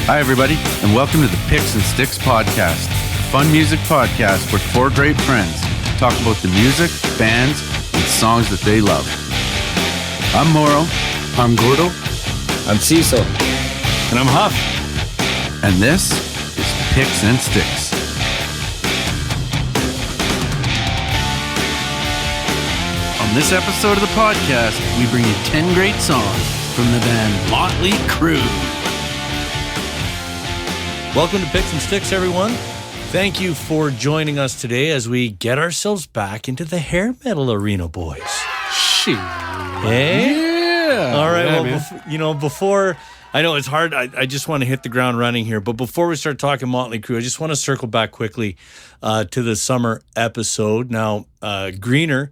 Hi, everybody, and welcome to the Picks and Sticks podcast, a fun music podcast where four great friends talk about the music, bands, and songs that they love. I'm Moro. I'm Gordo. I'm Cecil. And I'm Huff. And this is Picks and Sticks. On this episode of the podcast, we bring you 10 great songs from the band Motley Crue. Welcome to Picks and Sticks, everyone. Thank you for joining us today as we get ourselves back into the hair metal arena, boys. Shit. Hey? Yeah. All right. Yeah, well, before I know it's hard. I just want to hit the ground running here. But before we start talking Motley Crue, I just want to circle back quickly to the summer episode. Now, Greener,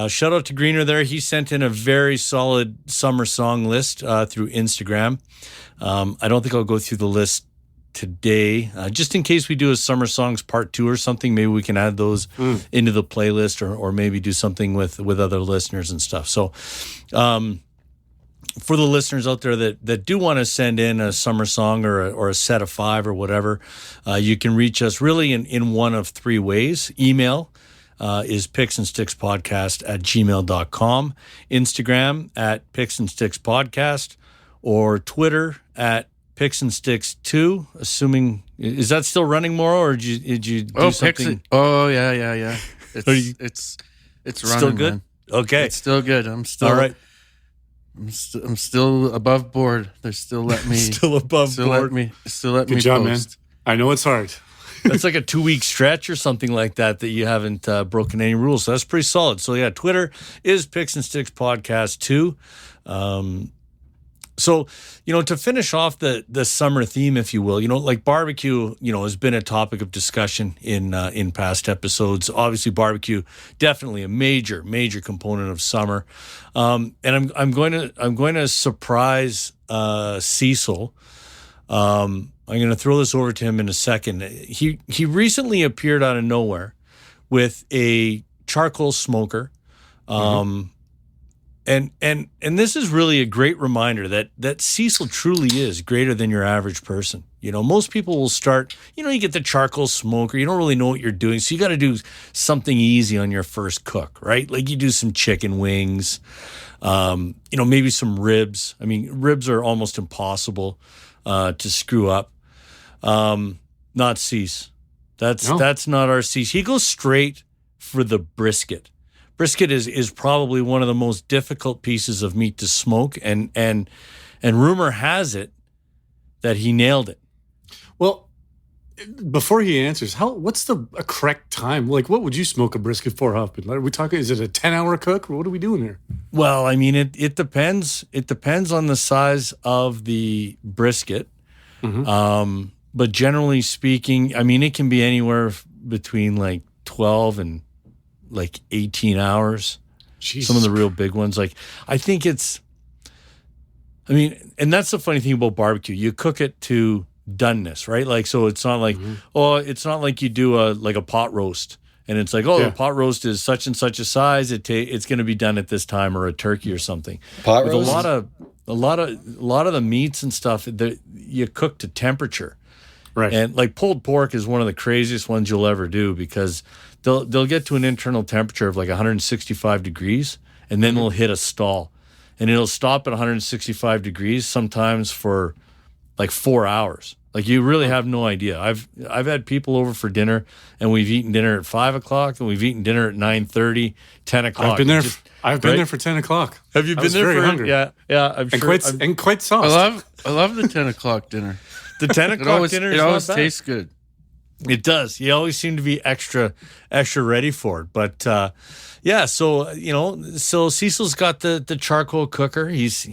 shout out to Greener there. He sent in a very solid summer song list through Instagram. I don't think I'll go through the list today, just in case we do a summer songs part 2 or something. Maybe we can add those into the playlist, or maybe do something with other listeners and stuff. So for the listeners out there that do want to send in a summer song or a set of 5 or whatever, you can reach us really in one of 3 ways. Email is picksandstickspodcast@gmail.com, Instagram at picksandstickspodcast, or Twitter at Picks and Sticks 2, assuming, is that still running, more, or did you do something? Yeah. It's running. Still good? Man. Okay. It's still good. I'm still all right. I'm still above board. They're still letting me Still above board. Still let Good me job, post. man. I know it's hard. That's like a 2-week stretch or something like that you haven't broken any rules. So that's pretty solid. So yeah, Twitter is Picks and Sticks Podcast 2. So, to finish off the summer theme, if you will, like barbecue, has been a topic of discussion in past episodes. Obviously, barbecue definitely a major component of summer. And I'm going to surprise Cecil. I'm going to throw this over to him in a second. He recently appeared out of nowhere with a charcoal smoker. And this is really a great reminder that Cecil truly is greater than your average person. Most people will start, you get the charcoal smoker, you don't really know what you're doing, so you got to do something easy on your first cook, right? Like you do some chicken wings, maybe some ribs. I mean, ribs are almost impossible to screw up. Not Cece. That's not our Cece. He goes straight for the brisket. Brisket is probably one of the most difficult pieces of meat to smoke, and rumor has it that he nailed it. Well, before he answers, what's the correct time? Like, what would you smoke a brisket for, Huffman? Are we talking? Is it a 10-hour cook, or what are we doing here? Well, I mean, it depends. It depends on the size of the brisket. But generally speaking, I mean, it can be anywhere between like 12 and like 18 hours. Jesus. Some of the real big ones. Like, I think and that's the funny thing about barbecue. You cook it to doneness, right? Like, so it's not like, it's not like you do a pot roast and it's like, the pot roast is such and such a size. It's going to be done at this time, or a turkey or something. Pot With roast? a lot of the meats and stuff that you cook to temperature. Right. And like pulled pork is one of the craziest ones you'll ever do, because they'll get to an internal temperature of like 165 degrees, and then they'll hit a stall, and it'll stop at 165 degrees sometimes for like 4 hours. Like, you really have no idea. I've had people over for dinner, and we've eaten dinner at 5 o'clock, and we've eaten dinner at 9:30, 10 o'clock. I've been there for 10 o'clock. Have you been there very for? hungry. Yeah. I'm sure. And quite sauced. I love the 10 o'clock dinner. The 10 o'clock dinner is always not bad. tastes good. It does. You always seem to be extra ready for it. But so so Cecil's got the charcoal cooker. He's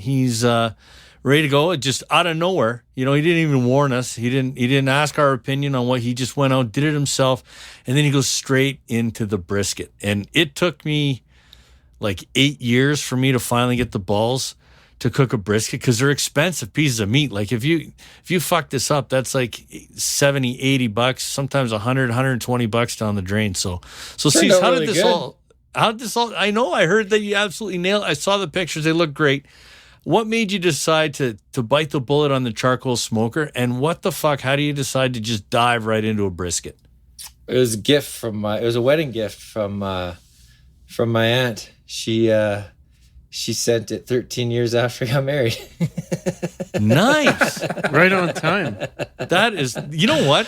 ready to go. It just out of nowhere. He didn't even warn us. He didn't ask our opinion on what. He just went out, did it himself, and then he goes straight into the brisket. And it took me like 8 years for me to finally get the balls to cook a brisket, because they're expensive pieces of meat. Like, if you fuck this up, that's like $70, $80, sometimes $100, $120 down the drain. So see, how did this all? I know. I heard that you absolutely nailed. I saw the pictures; they look great. what made you decide to bite the bullet on the charcoal smoker? And what the fuck? How do you decide to just dive right into a brisket? It was a gift from it was a wedding gift from my aunt. She sent it 13 years after I got married. Nice. Right on time. That is, you know what?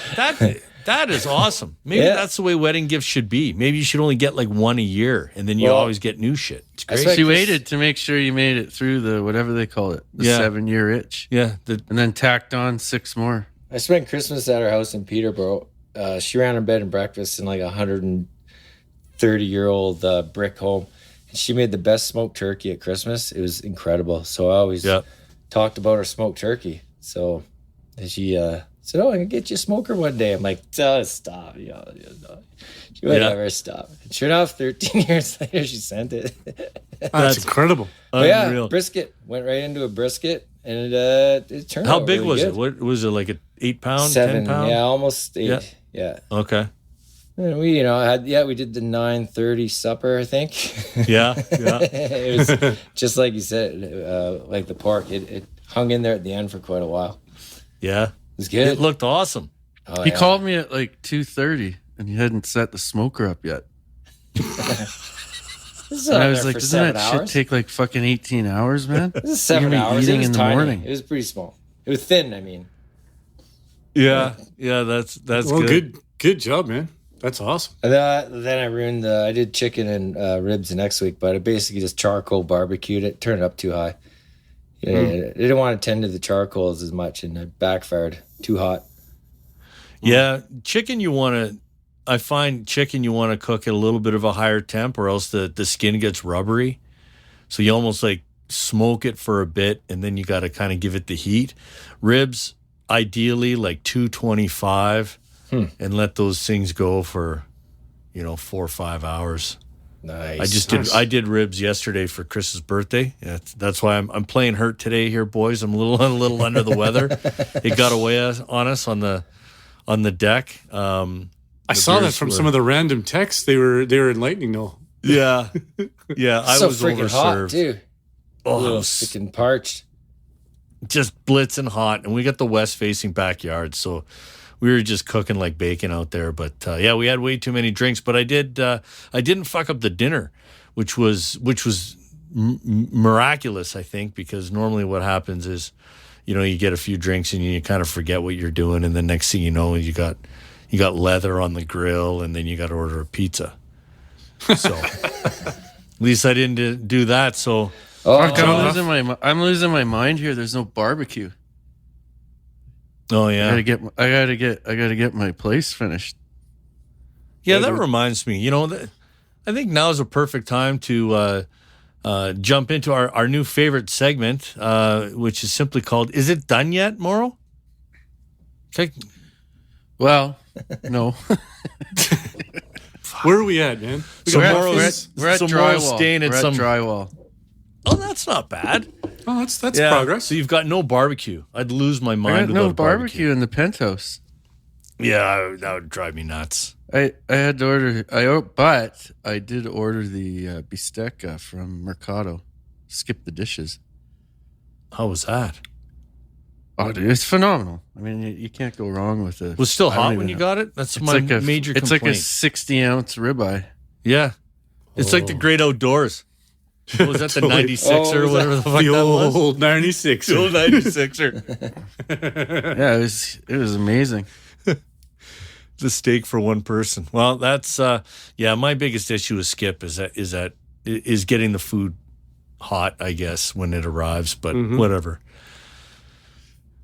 That is awesome. Maybe that's the way wedding gifts should be. Maybe you should only get like one a year, and then you always get new shit. It's great. She waited to make sure you made it through the whatever they call it, the 7-year itch. Yeah. And then tacked on 6 more. I spent Christmas at her house in Peterborough. She ran her bed and breakfast in like a 130-year-old brick home. And she made the best smoked turkey at Christmas. It was incredible. So I always talked about her smoked turkey. So she said, "Oh, I can get you a smoker one day." I'm like, "Oh, stop. No. She would never stop." And sure enough, 13 years later, she sent it. That's incredible. Yeah, brisket. Went right into a brisket, and it turned out How big really was good. it? What was it, like an 8 pound, 7, 10 pound? yeah, almost 8. Yeah. Okay. And we, we did the 9:30 supper, I think. Yeah. It was just like you said, like the pork. It hung in there at the end for quite a while. Yeah. It was good. It looked awesome. Oh, He called me at like 2:30 and he hadn't set the smoker up yet. And I was like, doesn't that shit take like fucking 18 hours, man? This is 7 hours. Eating It was in the tiny. morning. It was pretty small. It was thin, I mean. Yeah. Yeah, that's Well, good. good job, man. That's awesome. And then I ruined I did chicken and ribs the next week, but I basically just charcoal barbecued it, turned it up too high. I didn't want to tend to the charcoals as much, and it backfired. Too hot. Yeah. I find chicken you want to cook at a little bit of a higher temp, or else the skin gets rubbery. So you almost like smoke it for a bit, and then you got to kind of give it the heat. Ribs, ideally like 225, and let those things go for 4 or 5 hours. Nice. I did ribs yesterday for Chris's birthday. Yeah, that's why I'm playing hurt today here, boys. I'm a little under the weather. It got away on us on the deck. I saw that from some of the random texts. They were enlightening, though. Yeah. Yeah, I so was freaking overserved. hot too. Oh, freaking parched. just blitzing hot, and we got the west-facing backyard, so we were just cooking like bacon out there. But we had way too many drinks. But I didn't fuck up the dinner, which was miraculous, I think, because normally what happens is, you get a few drinks and you kind of forget what you're doing, and the next thing you know, you got leather on the grill, and then you got to order a pizza. So at least I didn't do that. So I'm losing my mind here. There's no barbecue. oh yeah, I gotta get my place finished. yeah. That reminds me. I think now is a perfect time to jump into our new favorite segment, which is simply called "Is It Done Yet, Morrow?" Okay. Well, no. Where are we at, man? So we're at Morrow's drywall. staying at We're at some drywall. Oh, that's not bad. Oh, that's progress. So you've got no barbecue. I'd lose my I mind got without no a barbecue. barbecue in the penthouse. Yeah, that would drive me nuts. I had to order. But I did order the bistecca from Mercado. Skip the dishes. How was that? Oh, dude, it's phenomenal. I mean, you can't go wrong with it. Was it still I don't hot even when you know. got it? That's It's my like major It's complaint. like a 60-ounce ribeye. Yeah. It's like the great outdoors. What was that, the Totally. 96er or whatever the fuck The that was? old 96. The old 96er. Yeah, it was amazing. The steak for one person. Well, that's my biggest issue with Skip is getting the food hot, I guess, when it arrives, but whatever.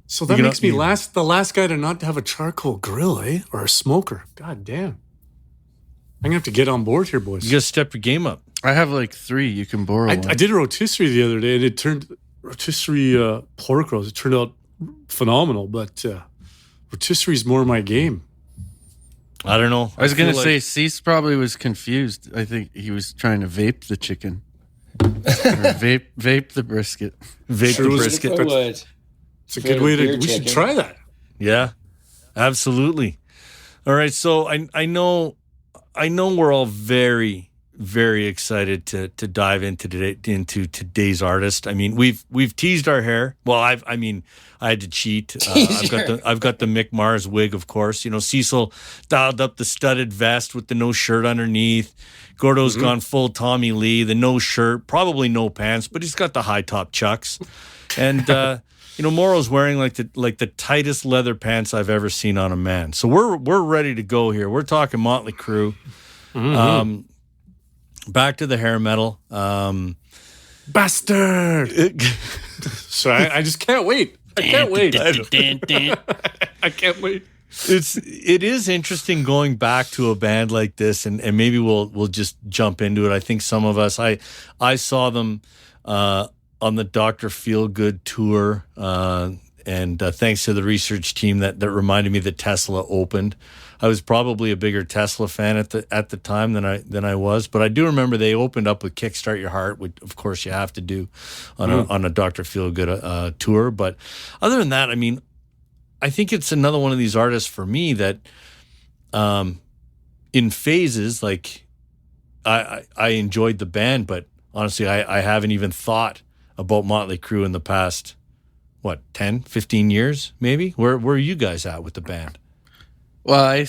So that makes me the last guy to not have a charcoal grill, eh? Or a smoker. God damn. I'm going to have to get on board here, boys. You got to step your game up. I have like 3. You can borrow I one. did a rotisserie the other day, and it turned rotisserie pork rolls. It turned out phenomenal, but rotisserie is more my game. I don't know. I was going to feel say, like- Cease probably was confused. I think he was trying to vape the chicken. Or vape the brisket. vape Sure the was- brisket. I would. It's a good way to. Beer We should chicken. try that. Yeah, absolutely. All right, so I know we're all very, very excited to dive into today's artist. I mean, we've teased our hair. Well, I had to cheat. I've got the Mick Mars wig, of course. You know, Cecil dialed up the studded vest with the no shirt underneath. Gordo's gone full Tommy Lee, the no shirt, probably no pants, but he's got the high top chucks. And Moro's wearing like the tightest leather pants I've ever seen on a man. So we're ready to go here. We're talking Motley Crue. Back to the hair metal. Bastard. So I just can't wait. I can't wait. I can't wait. It is interesting going back to a band like this, and maybe we'll just jump into it. I think some of us, I saw them on the Dr. Feelgood tour, and thanks to the research team that reminded me that Tesla opened. I was probably a bigger Tesla fan at the time than I was, but I do remember they opened up with "Kickstart Your Heart," which of course you have to do on a Dr. Feelgood tour. But other than that, I mean, I think it's another one of these artists for me that, in phases, like I enjoyed the band, but honestly, I haven't even thought about Motley Crue in the past, 10, 15 years, maybe? Where are you guys at with the band? Well, I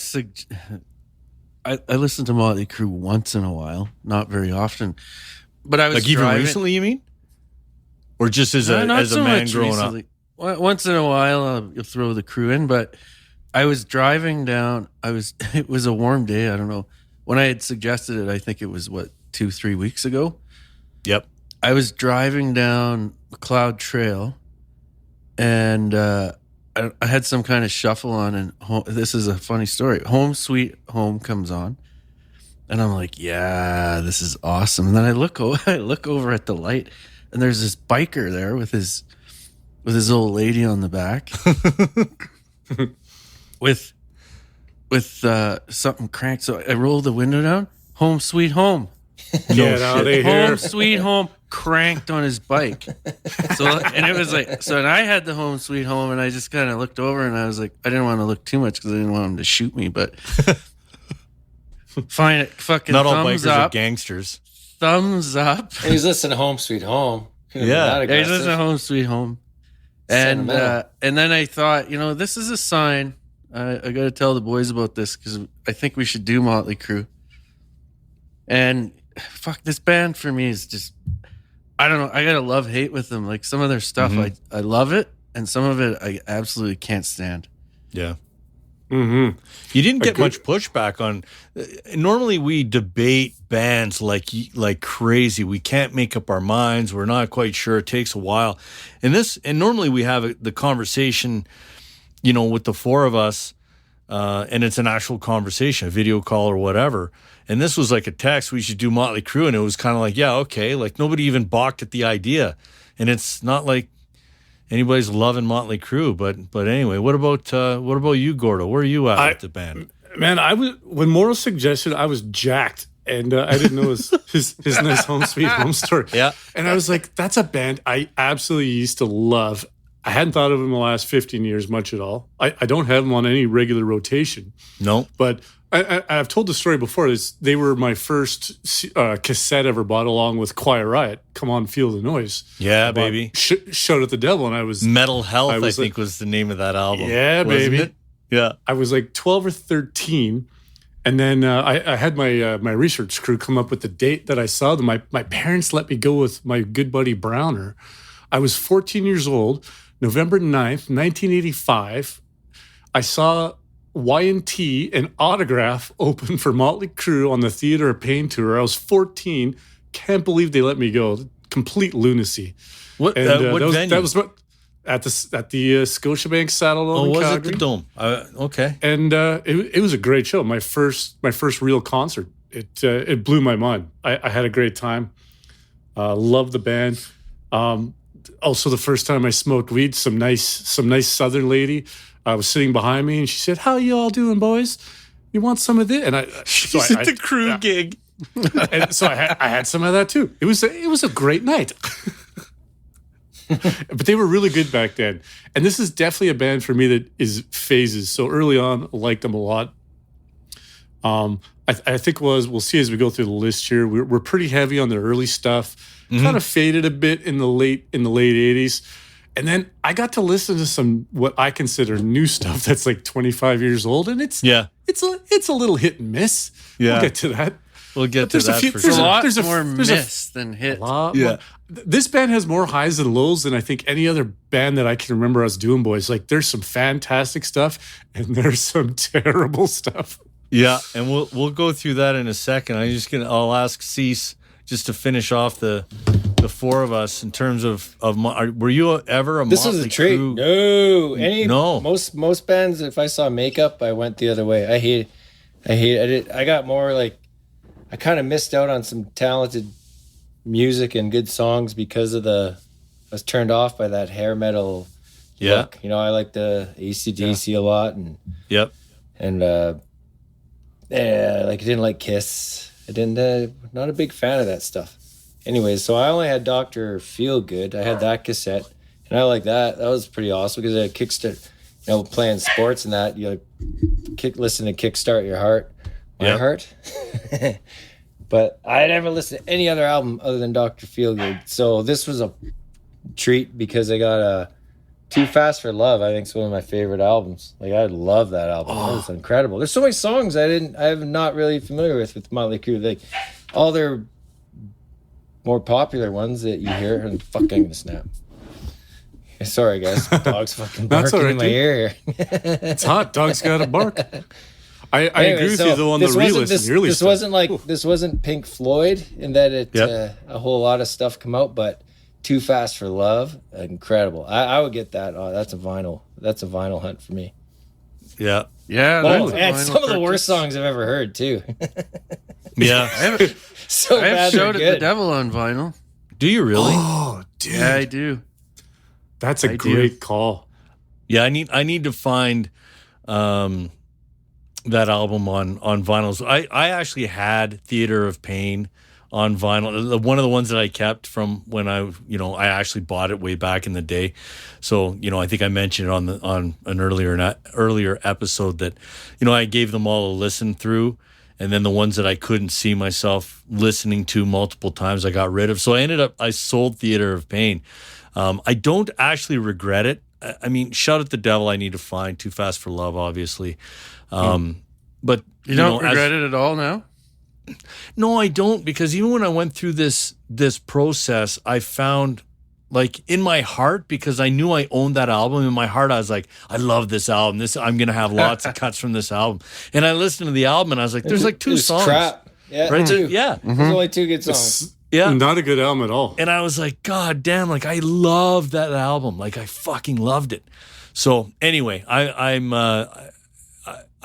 listen to Motley Crue once in a while, not very often. But I was like even recently, you mean? Or just as a man growing recently. Up? Once in a while, you'll throw the Crue in. But I was driving down. It was a warm day. I don't know. When I had suggested it, I think it was, 2-3 weeks ago? Yep. I was driving down McLeod Trail, and I had some kind of shuffle on, and this is a funny story. Home Sweet Home comes on, and I'm like, yeah, this is awesome. And then I look over at the light, and there's this biker there with his old lady on the back, with something cranked. So I roll the window down. Home Sweet Home. Get out of here. Home Sweet Home cranked on his bike. And it was like, and I had the Home Sweet Home, and I just kind of looked over, and I was like, I didn't want to look too much because I didn't want him to shoot me, but fine, it fucking not all thumbs bikers up. are gangsters. Thumbs up. And he's listening to Home Sweet Home. Yeah, he's listening to Home Sweet Home. And then I thought, this is a sign. I got to tell the boys about this because I think we should do Motley Crue. And fuck, this band for me is just, I don't know. I got a love-hate with them. Like some of their stuff, I love it. And some of it, I absolutely can't stand. Yeah. Mm-hmm. You didn't get much pushback on. Normally, we debate bands like crazy. We can't make up our minds. We're not quite sure. It takes a while. And normally we have the conversation, with the four of us, and it's an actual conversation, a video call or whatever. And this was like a text. We should do Motley Crue, and it was kind of like, yeah, okay. Like nobody even balked at the idea, and it's not like anybody's loving Motley Crue, but anyway, what about you, Gordo? Where are you at with the band? Man, when Morrow suggested, I was jacked, and I didn't know his nice Home Sweet Home story. Yeah, and I was like, that's a band I absolutely used to love. I hadn't thought of him in the last 15 years much at all. I don't have them on any regular rotation. No, but I've told the story before. They were my first cassette ever bought, along with Quiet Riot. Come on, feel the noise. Yeah, baby. Shout at the devil, and I was Metal Health. I think was the name of that album. Yeah, baby. It? Yeah, I was like 12 or 13, and then I had my research crew come up with the date that I saw them. My parents let me go with my good buddy Browner. I was 14 years old. November 9th, 1985. I saw Y&T and Autograph open for Motley Crue on the Theater of Pain tour. I was 14. Can't believe they let me go. Complete lunacy. What venue? That was at the Scotiabank Saddledome. Oh, was Calgary. it the Dome? Okay. And it was a great show. My first real concert. It blew my mind. I had a great time. Loved the band. Also, the first time I smoked weed, some nice Southern lady was sitting behind me, and she said, "How you all doing, boys? You want some of this?" And she's at the Crue gig, and so I had some of that too. It was a great night. But they were really good back then, and this is definitely a band for me that is phases. So early on, I liked them a lot. I think we'll see as we go through the list here. We're pretty heavy on the early stuff. Kind of faded a bit in the late 80s. And then I got to listen to some what I consider new stuff that's like 25 years old, and it's a little hit and miss. Yeah. We'll get to that. We'll get to that for There's a sure. lot more miss than hit. Yeah. This band has more highs and lows than I think any other band that I can remember us doing, boys. Like, there's some fantastic stuff, and there's some terrible stuff. Yeah, and we'll go through that in a second. I'll ask Cease just to finish off the four of us in terms of were you ever a This Motley was a treat. Crue? No. Most bands, if I saw Makeup, I went the other way. I hate it. I got more like, I kind of missed out on some talented music and good songs because of I was turned off by that hair metal look. You know, I like the AC/DC a lot, and I didn't like Kiss. I didn't, not a big fan of that stuff. Anyways, so I only had Dr. Feelgood. I had that cassette, and I like that. That was pretty awesome because I kickstart, playing sports and that, listen to Kickstart Your Heart, my heart. But I never listened to any other album other than Dr. Feelgood. So this was a treat because I got Too Fast for Love. I think it's one of my favorite albums. Like, I love that album. That was incredible. There's so many songs I'm not really familiar with Motley Crue. Like, all their more popular ones that you hear, and fucking gonna snap. Sorry, guys. Dog's fucking barking in my ear here. It's hot. Dog's got to bark. I agree with you though on the re-listen. This wasn't Pink Floyd in that a whole lot of stuff come out, but Too Fast for Love, incredible. I would get that. Oh, that's a vinyl. That's a vinyl hunt for me. Yeah. And some of the worst songs I've ever heard too. Yeah. I have Showed At the Devil on vinyl. Do you really? Oh, dude. Yeah, I do. That's a great call. Yeah, I need to find that album on vinyls. I actually had Theater of Pain on vinyl. One of the ones that I kept from when I actually bought it way back in the day. So, I think I mentioned it on an earlier episode that, I gave them all a listen through. And then the ones that I couldn't see myself listening to multiple times, I got rid of. So I sold Theater of Pain. I don't actually regret it. I mean, Shout at the Devil, I need to find. Too Fast for Love, obviously. But you don't regret it at all now? No, I don't, because even when I went through this process, I found, like, in my heart, because I knew I owned that album, in my heart I was like, I love this album. I'm gonna have lots of cuts from this album. And I listened to the album and I was like, there's like two songs. Crap. Yeah, right? Two. Yeah. There's only two good songs. Not a good album at all. And I was like, God damn, like, I love that album. Like, I fucking loved it. So anyway, I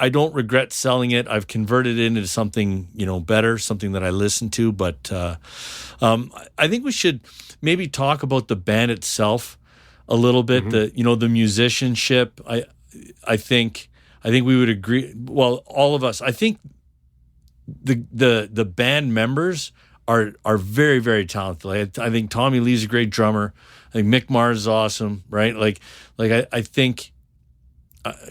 don't regret selling it. I've converted it into something, better, something that I listen to. But I think we should maybe talk about the band itself a little bit. Mm-hmm. The musicianship. I think we would agree. Well, all of us. I think the band members are very, very talented. Like, I think Tommy Lee's a great drummer. I think Mick Mars is awesome, right? I think.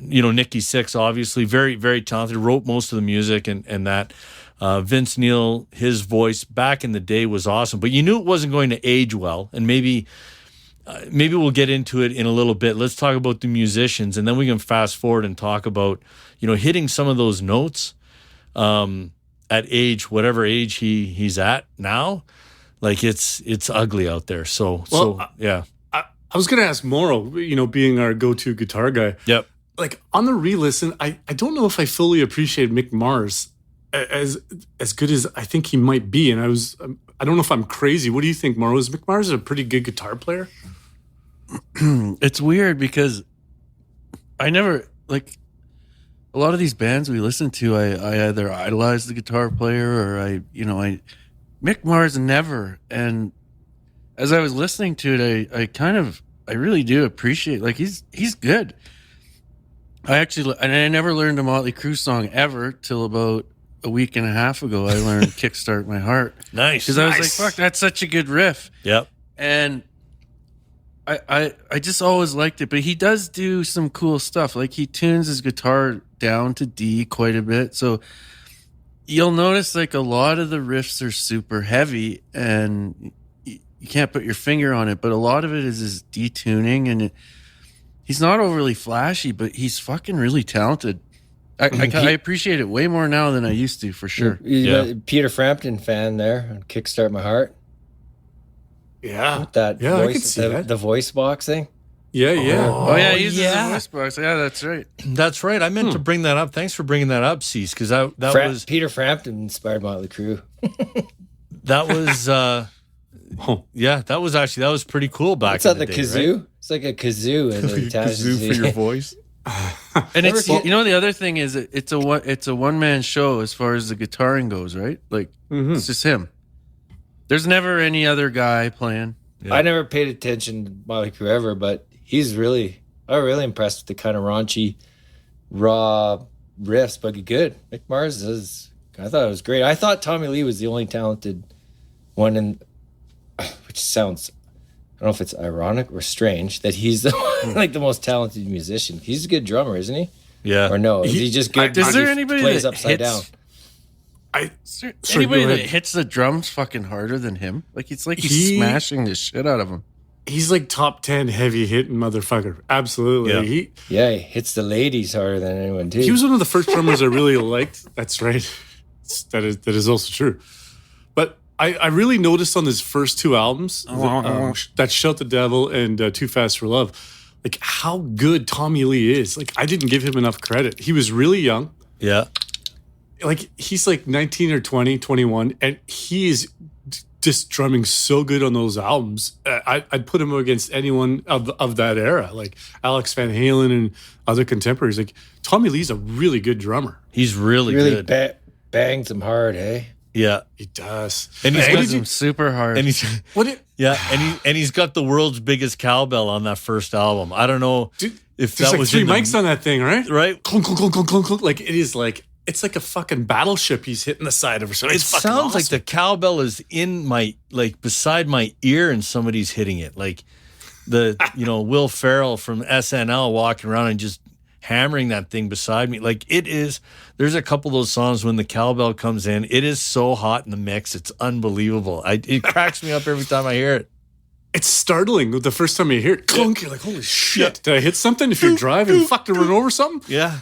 Nikki Sixx, obviously, very, very talented, wrote most of the music and that. Vince Neil, his voice back in the day was awesome, but you knew it wasn't going to age well. And maybe we'll get into it in a little bit. Let's talk about the musicians, and then we can fast forward and talk about, hitting some of those notes at age, whatever age he's at now. Like, it's ugly out there. Yeah. I was going to ask Morrow, being our go-to guitar guy. Yep. Like, on the re-listen, I don't know if I fully appreciate Mick Mars as good as I think he might be. And I don't know if I'm crazy. What do you think, Morrow? Is Mick Mars a pretty good guitar player? It's weird because I never, like, a lot of these bands we listen to, I either idolize the guitar player or Mick Mars never. And as I was listening to it, I really do appreciate, like, he's good. I never learned a Motley Crue song ever till about a week and a half ago. I learned Kickstart My Heart. Nice. Because I was like, fuck, that's such a good riff. Yep. And I just always liked it. But he does do some cool stuff. Like, he tunes his guitar down to D quite a bit. So you'll notice like a lot of the riffs are super heavy and you can't put your finger on it, but a lot of it is his detuning, and he's not overly flashy, but he's fucking really talented. I appreciate it way more now than I used to, for sure. Peter Frampton fan there on Kickstart My Heart. Yeah. With that I voice, could see that. the voice box thing. Yeah. Oh yeah, he uses a voice box. Yeah, that's right. That's right. I meant to bring that up. Thanks for bringing that up, Cease, because that was Peter Frampton inspired Motley Crue. that was that was pretty cool back. It's not in the the day, kazoo. right? It's like a kazoo and it attaches Kazoo for your voice. And it's the other thing is it's a one man show as far as the guitaring goes, right? Like it's just him. There's never any other guy playing. Yeah. I never paid attention to Motley Crue ever, but I'm really impressed with the kind of raunchy, raw riffs, but good. Mick Mars I thought it was great. I thought Tommy Lee was the only talented one, which sounds, I don't know if it's ironic or strange that he's the most talented musician. He's a good drummer, isn't he? Yeah. Or no? Is he just good? Is there anybody plays that upside hits, down? Anybody that hits the drums fucking harder than him? Like it's like he's smashing the shit out of him. He's like top 10 heavy hitting motherfucker. Absolutely. Yeah. He hits the ladies harder than anyone too. He was one of the first drummers I really liked. That's right. That is also true. But I really noticed on his first two albums, that Shout the Devil and Too Fast for Love, like how good Tommy Lee is. Like I didn't give him enough credit. He was really young. Yeah. Like he's like 19 or 20, 21, and he is just drumming so good on those albums. I'd put him against anyone of that era, like Alex Van Halen and other contemporaries. Like Tommy Lee's a really good drummer. He's really good. Bangs him hard, eh? Yeah, he does, and he's got him super hard. And he's he's got the world's biggest cowbell on that first album. I don't know if that like was three mics on that thing, right? Right, clunk, clunk, clunk, clunk, clunk, clunk. Like it is like. It's like a fucking battleship he's hitting the side of. So it sounds like the cowbell is in my, like beside my ear and somebody's hitting it. Like the, Will Ferrell from SNL walking around and just hammering that thing beside me. Like it is, there's a couple of those songs when the cowbell comes in, it is so hot in the mix. It's unbelievable. It cracks me up every time I hear it. It's startling the first time you hear it. Clunk, you're like, holy shit. Did I hit something? If you're driving, to run over something? Yeah.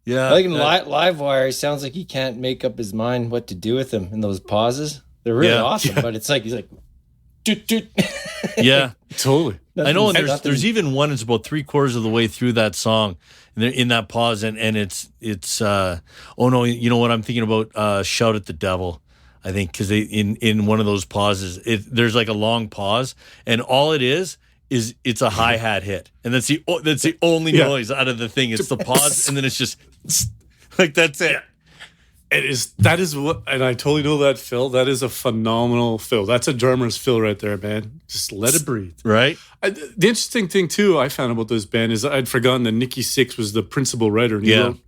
Yeah, like in Live Wire, it sounds like he can't make up his mind what to do with him in those pauses. They're really awesome, but it's like he's like, doot, doot. Yeah, totally. I know, and there's even one that's about 3/4 of the way through that song, and they're in that pause, and it's oh no, you know what I'm thinking about? Shout at the Devil, I think, because they in one of those pauses, there's like a long pause, and all it is it's a hi-hat hit, and that's the only noise out of the thing. It's the pause, and then it's just like that's it. That is what, and I totally know that fill. That is a phenomenal fill. That's a drummer's fill right there, man. Just let it breathe. Right. The interesting thing too I found about this band is I'd forgotten that Nikki Sixx was the principal writer, and he wrote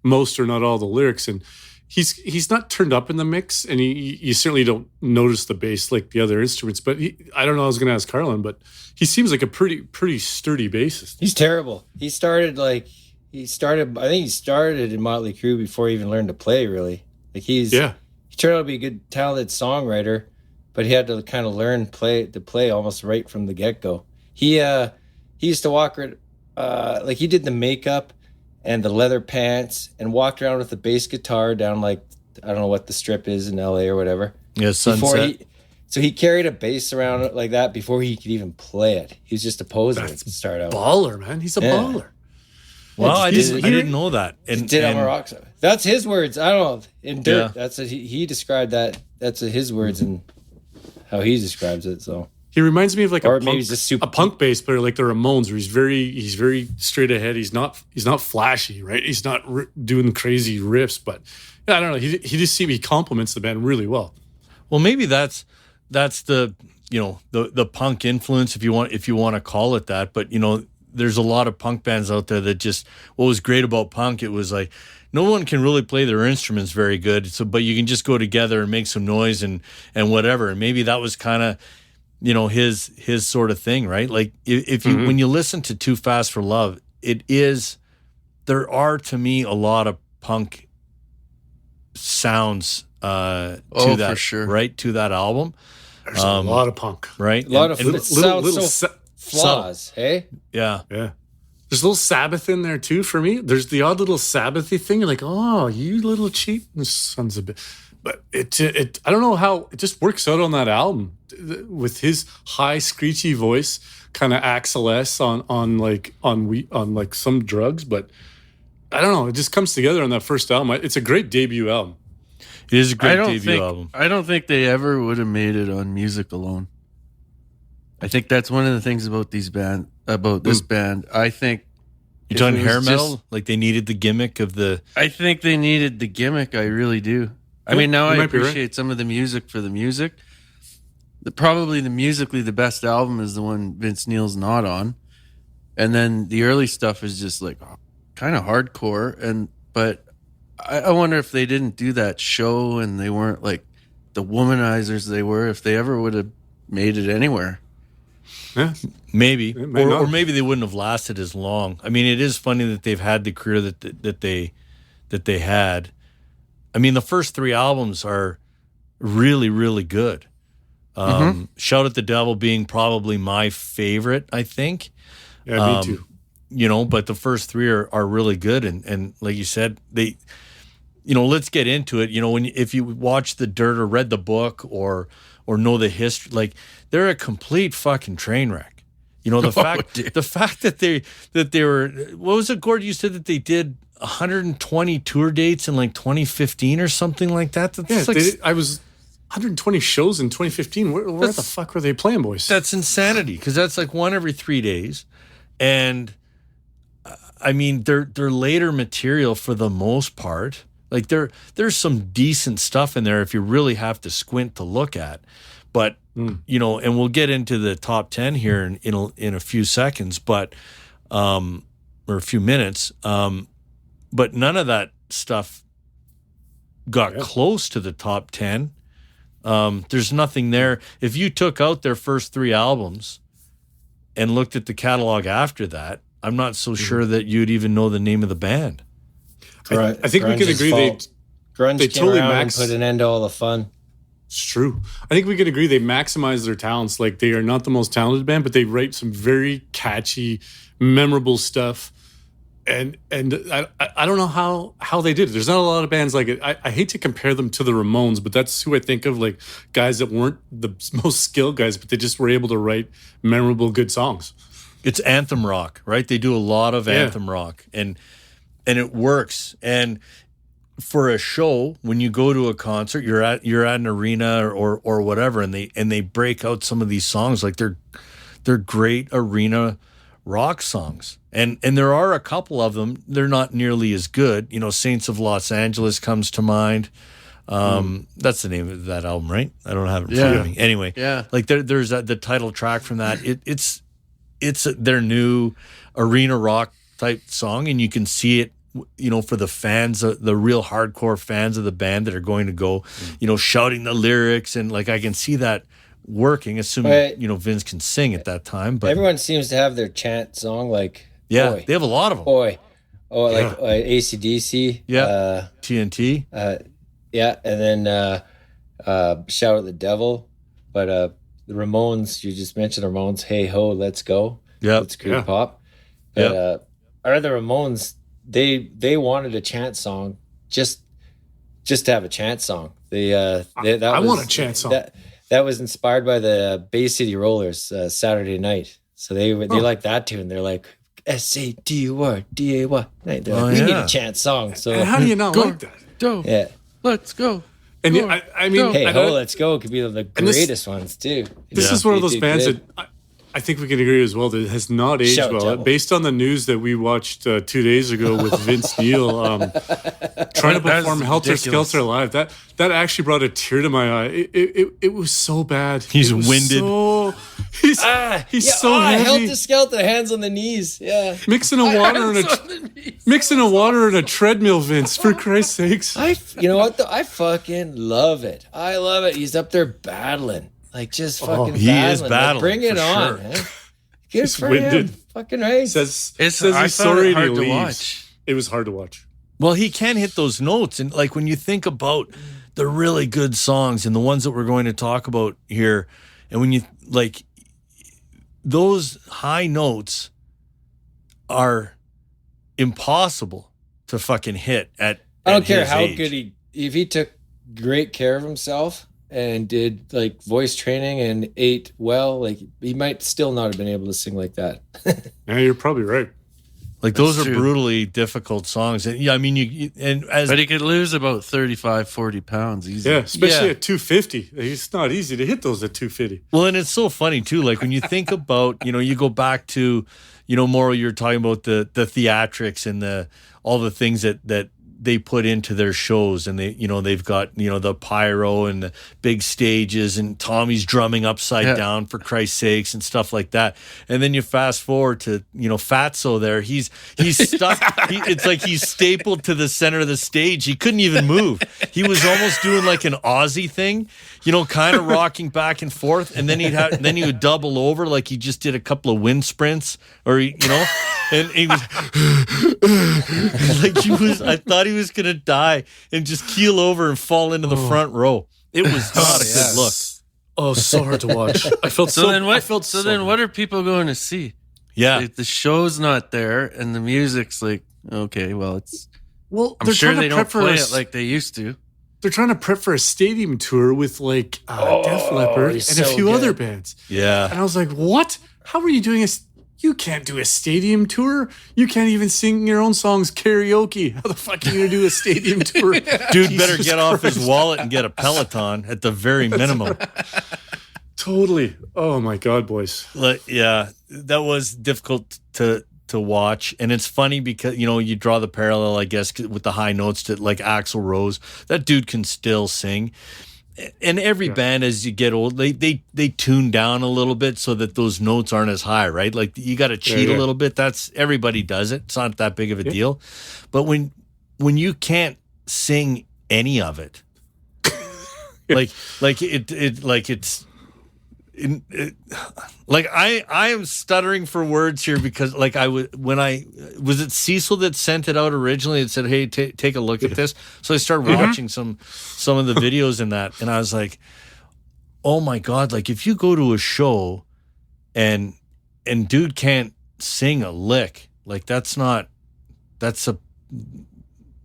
most or not all the lyrics, and he's not turned up in the mix, and you certainly don't notice the bass like the other instruments. But I don't know. I was going to ask Carlin, but he seems like a pretty sturdy bassist. He's terrible. I think he started in Motley Crue before he even learned to play. Really, like he turned out to be a good, talented songwriter, but he had to kind of learn to play almost right from the get go. He used to walk like he did the makeup and the leather pants and walked around with a bass guitar down like, I don't know what the strip is in LA or whatever. Yeah, Sunset. So he carried a bass around like that before he could even play it. He was just a poser to start out. Baller, man. He's a baller. Wow, I didn't know that. And did on a rock star. That's his words. I don't know. In Dirt, that's he described that. That's his words and how he describes it. So he reminds me of like a punk bass player, like the Ramones, where he's very straight ahead. He's not flashy, right? He's not doing crazy riffs, but I don't know. He complements the band really well. Well, maybe that's the the punk influence, if you want to call it that. But there's a lot of punk bands out there that just, what was great about punk, it was like no one can really play their instruments very good. So, but you can just go together and make some noise and whatever. And maybe that was kind of his sort of thing, right? Like if you when you listen to Too Fast for Love, there are to me a lot of punk sounds to for that, sure. right? To that album. There's a lot of punk. Right? A lot of and it sounds little so flaws, hey? yeah. Yeah. There's a little Sabbath in there too for me. There's the odd little Sabbathy thing. You're like, oh, you little cheat sons of a bitch. But it I don't know how it just works out on that album with his high screechy voice, kind of Axl S on like some drugs. But I don't know. It just comes together on that first album. It's a great debut album. It is a great debut album. I don't think they ever would have made it on music alone. I think that's one of the things about this band. I think you're talking hair metal, like they needed the gimmick of the. I think they needed the gimmick. I really do. I mean, now I appreciate right. some of the music for the music. Probably the musically the best album is the one Vince Neil's not on, and then the early stuff is just like kind of hardcore. But I wonder if they didn't do that show and they weren't like the womanizers they were, if they ever would have made it anywhere. Yeah. Maybe, or maybe they wouldn't have lasted as long. I mean, it is funny that they've had the career that they had. I mean, the first 3 albums are really, really good. Shout at the Devil being probably my favorite, I think. Yeah, me too. You know, but the first 3 are really good, and like you said, they. You know, let's get into it. You know, if you watch The Dirt or read the book or know the history, like they're a complete fucking train wreck. You know, the fact that they were, what was it, Gord? You said that they did 120 tour dates in like 2015 or something like that. I was 120 shows in 2015. Where the fuck were they playing, boys? That's insanity, because that's like one every 3 days, and I mean their later material for the most part. Like there's some decent stuff in there if you really have to squint to look at, but you know, and we'll get into the top 10 here in a few seconds, but or a few minutes, but none of that stuff got close to the top 10. There's nothing there. If you took out their first 3 albums and looked at the catalog after that, I'm not so sure that you'd even know the name of the band. I think we can agree Grunge they came totally around and put an end to all the fun. It's true. I think we can agree they maximize their talents. Like, they are not the most talented band, but they write some very catchy, memorable stuff. And I don't know how they did it. There's not a lot of bands like it. I hate to compare them to the Ramones, but that's who I think of, like guys that weren't the most skilled guys, but they just were able to write memorable, good songs. It's anthem rock, right? They do a lot of anthem rock, and it works. And for a show, when you go to a concert, you're at an arena or whatever, and they break out some of these songs, like they're great arena rock songs. And there are a couple of them. They're not nearly as good. You know, Saints of Los Angeles comes to mind. That's the name of that album, right? I don't have it in front of me. Anyway, like there's the title track from that. It's their new arena rock type song, and you can see it, you know, for the fans, the real hardcore fans of the band that are going to go, you know, shouting the lyrics, and like I can see that working, assuming you know Vince can sing at that time. But everyone seems to have their chant song, like boy. They have a lot of them. Boy, like AC/DC, TNT, and then Shout at the Devil. But the Ramones, you just mentioned the Ramones. Hey ho, let's go. It's Crue pop. But are the Ramones? They wanted a chant song just to have a chant song. I want a chant song. That was inspired by the Bay City Rollers, Saturday Night. So they like that tune. They're like SATURDAY. They're like, we need a chant song. So and how do you not like that? Let's go. And I mean, hey ho, let's go could be the greatest ones too. This is one of those bands that I think we can agree as well that it has not aged well. Based on the news that we watched 2 days ago with Vince Neil trying to perform Helter Skelter live, that actually brought a tear to my eye. It was so bad. He's winded. He's so heavy. Helter Skelter, hands on the knees. Yeah, mixing a water and a treadmill, Vince. For Christ's sakes, you know what? I fucking love it. I love it. He's up there battling. Like, just fucking he battling. is battling. Like, bring it on, sure. man. Good for him. Fucking right. Says he's sorry to leave. It was hard to watch. Well, he can hit those notes. And like when you think about the really good songs and the ones that we're going to talk about here, and when you like those high notes are impossible to fucking hit at I don't care his how age. good if he took great care of himself and did like voice training and ate well, like he might still not have been able to sing like that. Yeah, you're probably right. Like those are brutally difficult songs. And yeah, I mean, but he could lose about 35, 40 pounds easy. Yeah, especially at 250. It's not easy to hit those at 250. Well, and it's so funny too. Like when you think about, you go back to, Mauro, you're talking about the theatrics and all the things that they put into their shows, and they've got the pyro and the big stages, and Tommy's drumming upside down for Christ's sakes and stuff like that. And then you fast forward to Fatso there. He's stuck. It's like he's stapled to the center of the stage. He couldn't even move. He was almost doing like an Aussie thing, kind of rocking back and forth. And then he would double over like he just did a couple of wind sprints, or and he was like I thought he was gonna die and just keel over and fall into the front row. It was not a good look. Oh, so hard to watch. I felt then what are people going to see? Yeah, like, the show's not there, and the music's like, okay, well, I'm sure they don't play it like they used to. They're trying to prep for a stadium tour with like Def Leppard and a few other bands. Yeah, and I was like, what? How are you doing You can't do a stadium tour. You can't even sing your own songs karaoke. How the fuck are you going to do a stadium tour? Dude better get off his wallet and get a Peloton at the very minimum. Totally. Oh, my God, boys. Yeah, that was difficult to watch. And it's funny because, you draw the parallel, I guess, with the high notes to like Axl Rose. That dude can still sing. And every band, as you get old, they tune down a little bit so that those notes aren't as high, right? Like you got to cheat a little bit. Everybody does it. It's not that big of a deal. But when you can't sing any of it, I am stuttering for words here because was it Cecil that sent it out originally and said, hey, take a look at this. So I started watching some of the videos in that, and I was like, oh my God, like if you go to a show and dude can't sing a lick,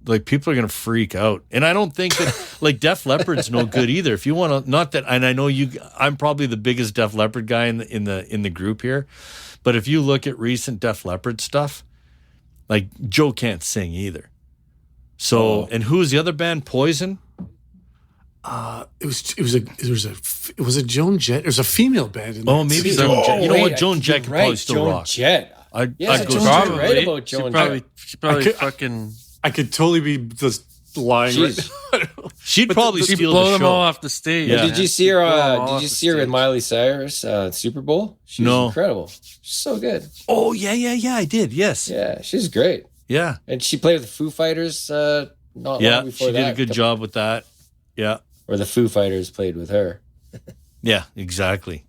like people are going to freak out. And I don't think that like Def Leppard's no good either. If you want to, not that, and I know I'm probably the biggest Def Leppard guy in the group here, but if you look at recent Def Leppard stuff, like Joe can't sing either. So, and who's the other band? Poison? It was a Joan Jett. There's a female band in there. Oh, maybe Joan Jett. You know what? Joan Jett could probably still rock. Jett. I'd Joan go Jett. Right about Joan Jett. She probably fucking. I could totally be just lying right now. She'd probably steal blow the them show. all off the stage. Yeah. Did you see her? Did you see her with Miley Cyrus Super Bowl? She's incredible. She's so good. Oh yeah, I did. Yes. Yeah, she's great. Yeah, and she played with the Foo Fighters not long before she did a good job with that. Yeah, or the Foo Fighters played with her. Yeah, exactly.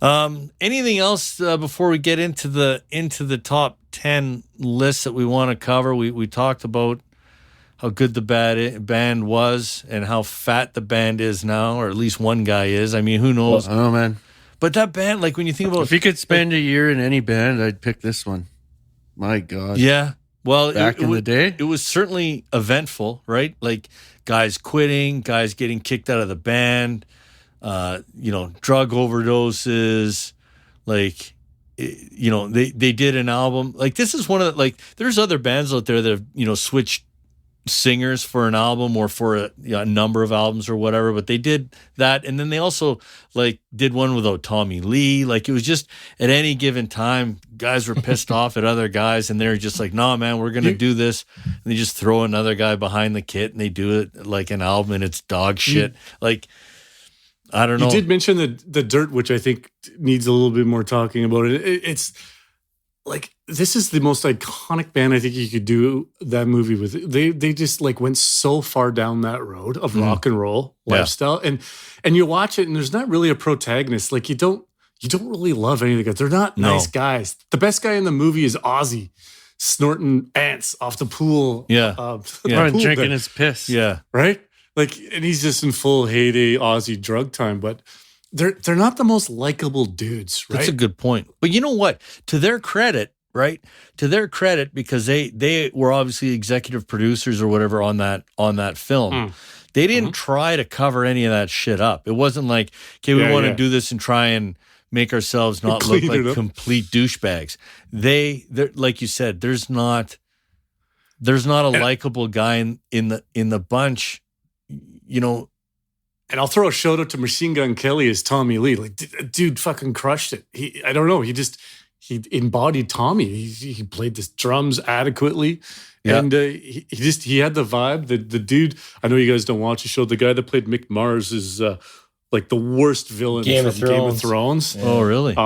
Anything else before we get into the top 10 lists that we want to cover? We talked about how good the band was and how fat the band is now, or at least one guy is. I mean, who knows? I don't know, man. But that band, like when you think about, if you could spend a year in any band, I'd pick this one. My God. Yeah. Well, back in the day, it was certainly eventful, right? Like guys quitting, guys getting kicked out of the band. Drug overdoses, like, they did an album. Like, this is one of the, like, there's other bands out there that have, switched singers for an album or for a number of albums or whatever, but they did that. And then they also, like, did one without Tommy Lee. Like, it was just at any given time, guys were pissed off at other guys, and they're just like, nah, man, we're going to do this. And they just throw another guy behind the kit, and they do it like an album, and it's dog shit. Like, I don't know. You did mention the Dirt, which I think needs a little bit more talking about. It's like, this is the most iconic band I think you could do that movie with. They just like went so far down that road of rock and roll lifestyle, and you watch it, and there's not really a protagonist. Like you don't really love any of the guys. They're not nice guys. The best guy in the movie is Ozzy. snorting ants off the pool. Yeah. Or drinking his piss. Yeah. Right? Like, and he's just in full heyday Aussie drug time, but they're not the most likable dudes, right? That's a good point. But you know what? To their credit, right? To their credit, because they were obviously executive producers or whatever on that film. They didn't try to cover any of that shit up. It wasn't like, okay, we want to do this and try and make ourselves not look like complete douchebags. They're like you said, there's not a likable guy in the bunch, you know. And I'll throw a shout out to Machine Gun Kelly as Tommy Lee. Like, dude fucking crushed it. I don't know. He embodied Tommy. He played the drums adequately. Yeah. And he had the vibe. The dude, I know you guys don't watch the show. The guy that played Mick Mars is like the worst villain from Game of Thrones. Yeah. Oh, really?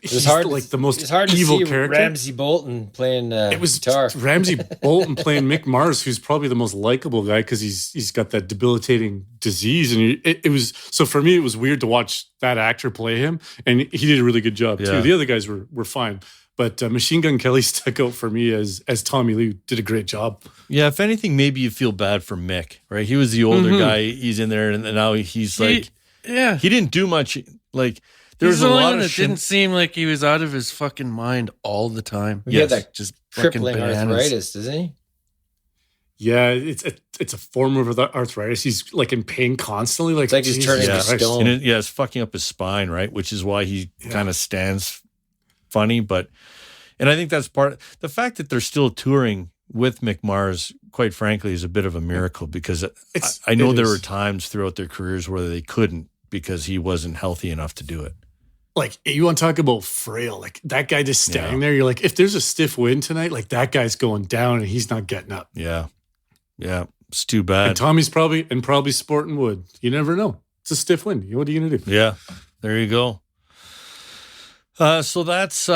He's like the most evil character. Ramsey Bolton playing guitar. Ramsey Bolton playing Mick Mars, who's probably the most likable guy because he's got that debilitating disease. And it was, so for me, it was weird to watch that actor play him. And he did a really good job too. The other guys were fine. But Machine Gun Kelly stuck out for me as Tommy Lee, did a great job. Yeah, if anything, maybe you feel bad for Mick, right? He was the older guy. He's in there, and now he's he didn't do much. Like, there's a lot of shit. Didn't seem like he was out of his fucking mind all the time. He had that just crippling arthritis, doesn't he? Yeah, it's a form of arthritis. He's like in pain constantly. Like, it's like he's turning to stone. And it's fucking up his spine, right? Which is why he kind of stands funny. And I think that's the fact that they're still touring with Mick Mars, quite frankly, is a bit of a miracle, because I know there were times throughout their careers where they couldn't because he wasn't healthy enough to do it. Like, you want to talk about frail, like that guy just standing there, you're like, if there's a stiff wind tonight, like that guy's going down and he's not getting up. Yeah. It's too bad. And Tommy's probably sporting wood. You never know. It's a stiff wind. What are you going to do? Yeah. There you go. So that's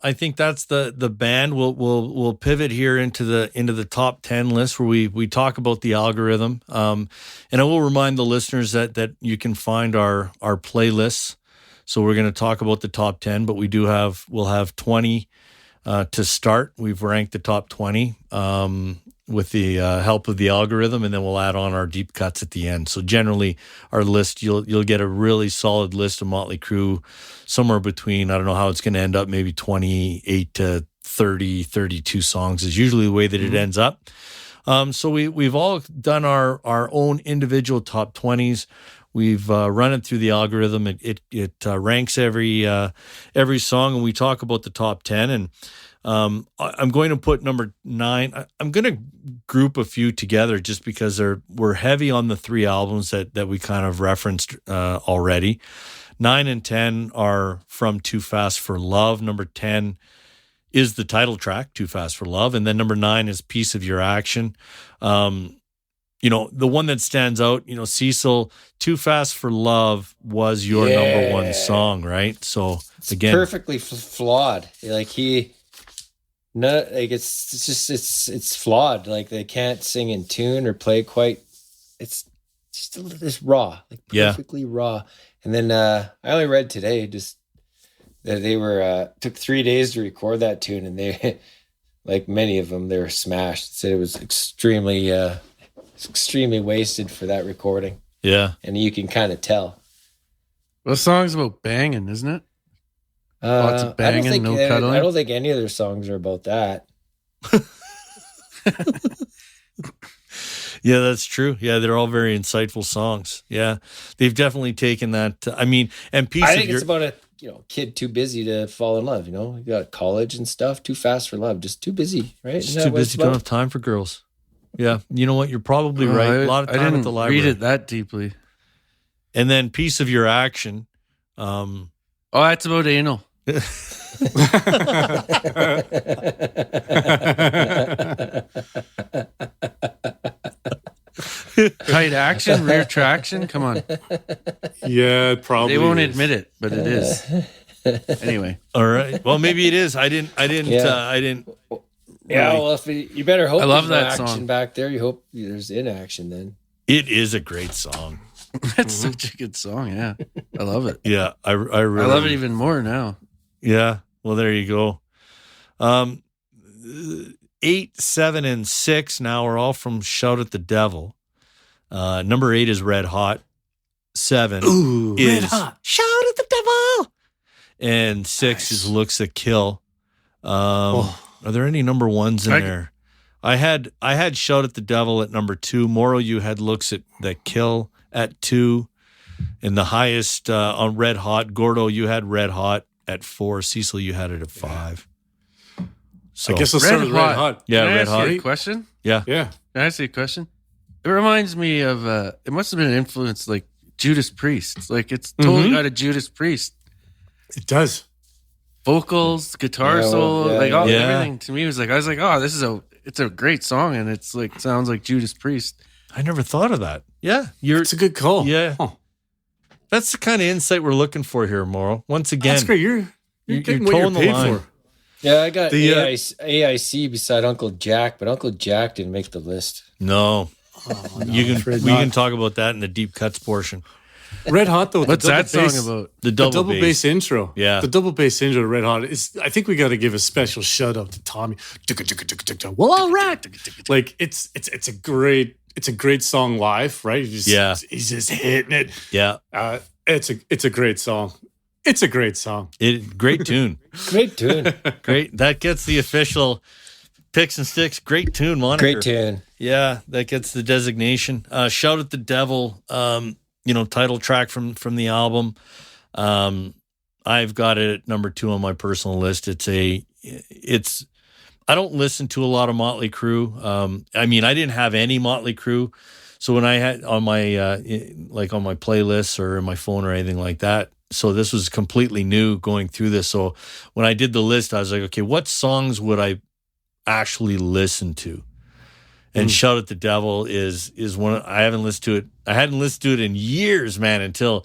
I think that's the band. We'll pivot here into the top 10 list where we talk about the algorithm. And I will remind the listeners that you can find our playlists. So we're going to talk about the top 10, but we'll have 20 to start. We've ranked the top 20 with the help of the algorithm, and then we'll add on our deep cuts at the end. So generally, our list, you'll get a really solid list of Motley Crue, somewhere between, I don't know how it's going to end up, maybe 28 to 30, 32 songs is usually the way that it ends up. So we've all done our own individual top 20s. We've run it through the algorithm. It ranks every song, and we talk about the top 10. And I'm going to put number 9. I'm going to group a few together just because we're heavy on the 3 albums that we kind of referenced already. 9 and 10 are from Too Fast for Love. Number 10 is the title track, Too Fast for Love. And then number 9 is Piece of Your Action. The one that stands out, Cecil, Too Fast for Love was your number 1 song, right? So it's again, perfectly flawed. Like it's flawed. Like, they can't sing in tune or play quite. It's just this raw, like perfectly raw. And then I only read today just that they were took 3 days to record that tune, and they, like many of them, they were smashed. Said it was extremely wasted for that recording. Yeah. And you can kind of tell. Well, the song's about banging, isn't it? Lots of banging, no cuddling. I don't think any of their songs are about that. Yeah, that's true. Yeah, they're all very insightful songs. Yeah. They've definitely taken that. I think it's about a kid too busy to fall in love. You got college and stuff. Too fast for love. Just too busy, right? Just too busy. Don't have time for girls. Yeah, you know what? You're probably right. A lot of time at the library. I didn't read it that deeply. And then Piece of Your Action. That's about anal. Tight action, rear traction. Come on. Yeah, probably. They won't admit it, but it is. Anyway. All right. Well, maybe it is. I didn't. Yeah, well, you better hope I love there's that no action song back there. You hope there's inaction then. It is a great song. That's such a good song. Yeah, I love it. Yeah, I really love it even more now. Yeah. Well, there you go. 8, 7, and 6 now are all from Shout at the Devil. Number 8 is Red Hot. 7 is Red Hot. Shout at the Devil. And 6 is Looks That Kill. Are there any number 1s in there? I had Shout at the Devil at number 2. Moro, you had Looks That Kill at 2. And the highest on Red Hot. Gordo, you had Red Hot at 4. Cecil, you had it at 5. So I guess let's start with Red Hot. Yeah, Can I Red ask Hot. you a question? Yeah. Yeah. Can I ask you a question? It reminds me of it must have been an influence like Judas Priest. Like it's totally got a Judas Priest. It does. Vocals, guitar solo, yeah, like all yeah. everything to me was like I was like, oh, it's a great song and it's like sounds like Judas Priest. I never thought of that. Yeah. It's a good call. Yeah. Oh, That's the kind of insight we're looking for here, Moro. Once again, that's great. You're getting what you're towing the paid line. for. Yeah, I got The, AIC beside Uncle Jack, but Uncle Jack didn't make the list. No. We afraid can not. talk about that in the deep cuts portion. Red Hot though. What's the that double song bass- about? The The double, bass. intro. Yeah. The double bass intro to Red Hot is, I think we got to give a special shout out to Tommy. Well, all right. Like it's a great song live, right? He's just hitting it. Yeah. It's a great song. It's a great song. Great tune. Great tune. Great. That gets the official Picks and Sticks. Great tune moniker. Great tune. Yeah, that gets the designation. Shout at the Devil, title track from the album. I've got it at number 2 on my personal list. I don't listen to a lot of Motley Crue. I didn't have any Motley Crue. So when I had on my on my playlists or in my phone or anything like that, so this was completely new going through this. So when I did the list, I was like, okay, what songs would I actually listen to? And Shout at the Devil is one. I haven't listened to it. I hadn't listened to it in years, man, until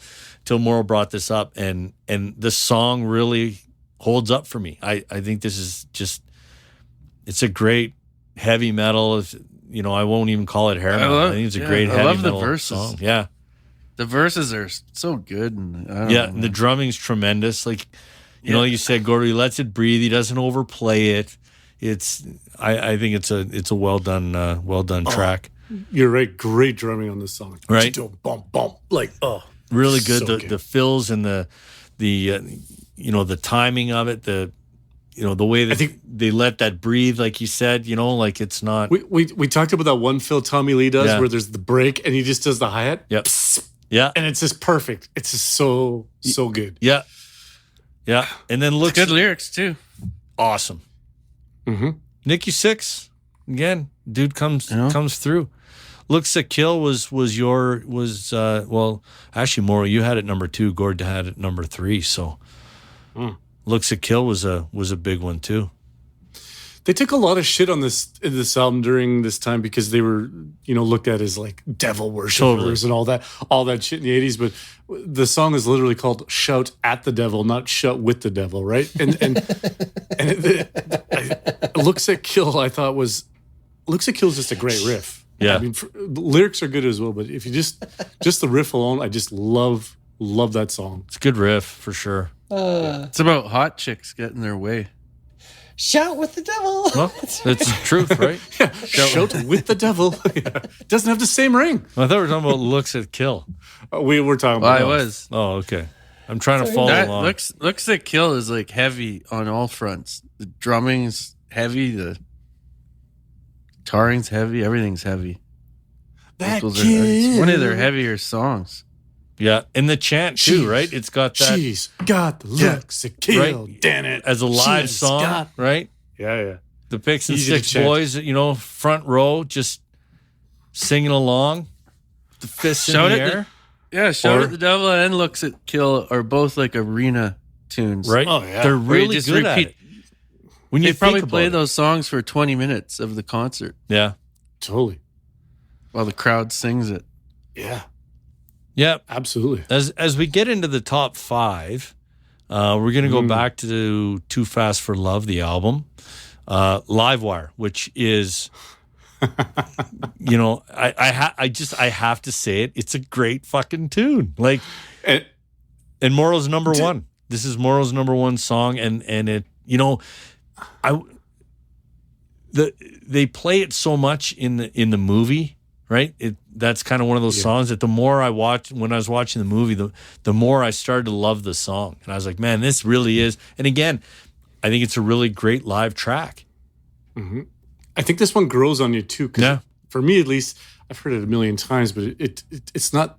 Morrow brought this up, and the song really holds up for me. I think this is just, it's a great heavy metal. I won't even call it hair metal. I think it's a great heavy love metal the verses. song. Yeah. The verses are so good, and I don't know, And the drumming's tremendous. Like, you said, Gordy, he lets it breathe. He doesn't overplay it. I think it's a well done track. You're right. Great drumming on this song. Right. Bump, bump. Like, Really good. So The fills and the timing of it. The way that they let that breathe, like you said. Like it's not. We talked about that one fill Tommy Lee does where there's the break and he just does the hi-hat. Yep. Yeah. And it's just perfect. It's just so good. Yeah. Yeah. And then looks good lyrics too. awesome. Mm-hmm. Nikki Sixx, again, dude comes through. Looks at Kill was actually Moro, you had it number 2, Gord had it number 3, so Looks at Kill was a big one too. They took a lot of shit on this album during this time because they were, looked at as like devil worshippers and all that shit in the 80s. But the song is literally called "Shout at the Devil," not "Shout with the Devil," right? And Looks at Kill, I thought Looks at Kill is just a great riff. Yeah, the lyrics are good as well, but if you just the riff alone, I just love that song. It's a good riff for sure. It's about hot chicks getting their way. Shout with the devil. Well, that's the truth, right? Yeah, shout with the devil. Yeah. Doesn't have the same ring. I thought we were talking about Looks at Kill. We were talking Well, about I was. Oh, okay. I'm trying to follow That along. looks at Kill is like heavy on all fronts. The drumming's heavy, the guitaring's heavy, everything's heavy. It's one of their heavier songs. Yeah, and the chant too, right? It's got that. She's got the looks at Kill. Right. Damn it. As a live She's song, got- right? Yeah. The Picks and Easy to Sticks chant. boys, front row, just singing along, the fists Shout in the at the- air, Yeah, Shout Or- at the Devil and Looks at Kill are both like arena tunes. right? Oh, yeah. They're Where you really just good at repeat- it. When you They probably think play about it. those songs for 20 minutes of the concert Yeah, Totally. while the crowd sings it. Yeah, yeah. absolutely. As we get into the top 5, we're going to go back to Too Fast for Love, the album, Livewire, which is, I have to say it. It's a great fucking tune. Like, And, and Moro's number 1. This is Moro's number 1 song, and it, they play it so much in the movie, right? That's kind of one of those songs that the more when I was watching the movie, the more I started to love the song. And I was like, man, this really is. And again, I think it's a really great live track. Mm-hmm. I think this one grows on you too. Cause for me, at least, I've heard it a million times, but it's not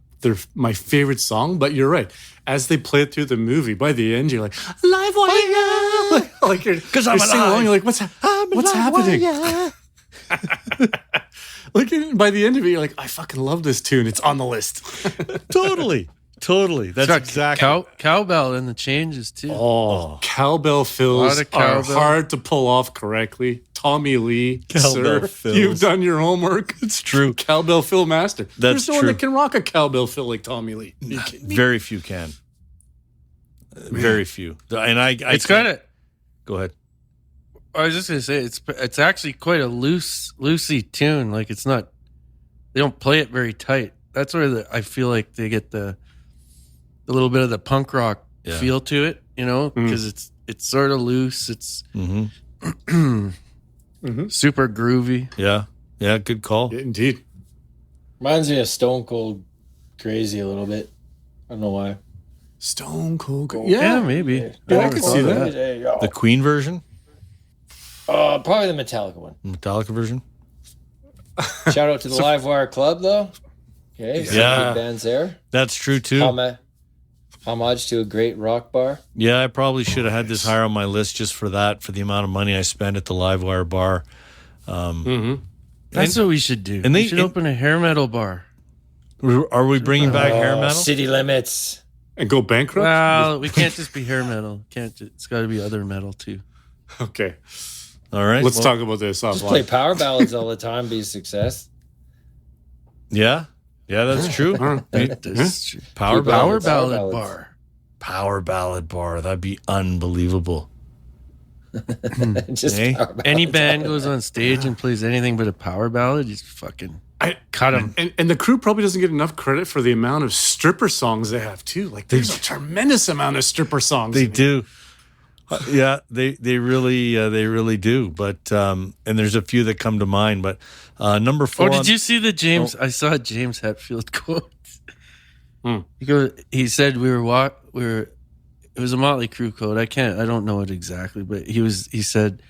my favorite song. But you're right. As they play it through the movie, by the end, you're like, live wire! Like you're singing along, you're like, what's happening? Like by the end of it, you're like, I fucking love this tune. It's on the list. Totally. That's exactly. Cowbell and the changes too. Oh, cowbell fills are hard to pull off correctly. Tommy Lee, cowbell fills. You've done your homework. It's true. Cowbell fill master. There's no one that can rock a cowbell fill like Tommy Lee. Very few can. Very few. And it's kind of. Go ahead. I was just gonna say it's actually quite a loosey tune. Like it's not. They don't play it very tight. That's where I feel like they get the little bit of the punk rock feel to it. You know, because it's sort of loose. It's super groovy. Yeah. Good call. Yeah, indeed. Reminds me of Stone Cold Crazy a little bit. I don't know why. Stone Cold. Yeah, maybe. Yeah, I can see that. The Queen version? Probably the Metallica one. Metallica version? Shout out to the Livewire Club, though. Okay, some good bands there. That's true, too. Homage to a great rock bar. Yeah, I probably should have had this higher on my list just for that, for the amount of money I spent at the Livewire bar. That's what we should do. And we should open a hair metal bar. Are we bringing back hair metal? City Limits. And go bankrupt? Well, we can't just be hair metal. It's got to be other metal, too. Okay. All right. Let's talk about this offline. Just play power ballads all the time, be a success. Yeah. Yeah, that's true. That's true. Power ballad bar. Power ballad bar. That'd be unbelievable. Just any band goes on stage and plays anything but a power ballad, you just fucking cut them. And the Crue probably doesn't get enough credit for the amount of stripper songs they have too. Like there's a tremendous amount of stripper songs. They do. Yeah, they really do. But and there's a few that come to mind. But number 4. Oh, did you see the James? I saw James Hetfield quote. He said it was a Motley Crue quote. I don't know it exactly, but he said,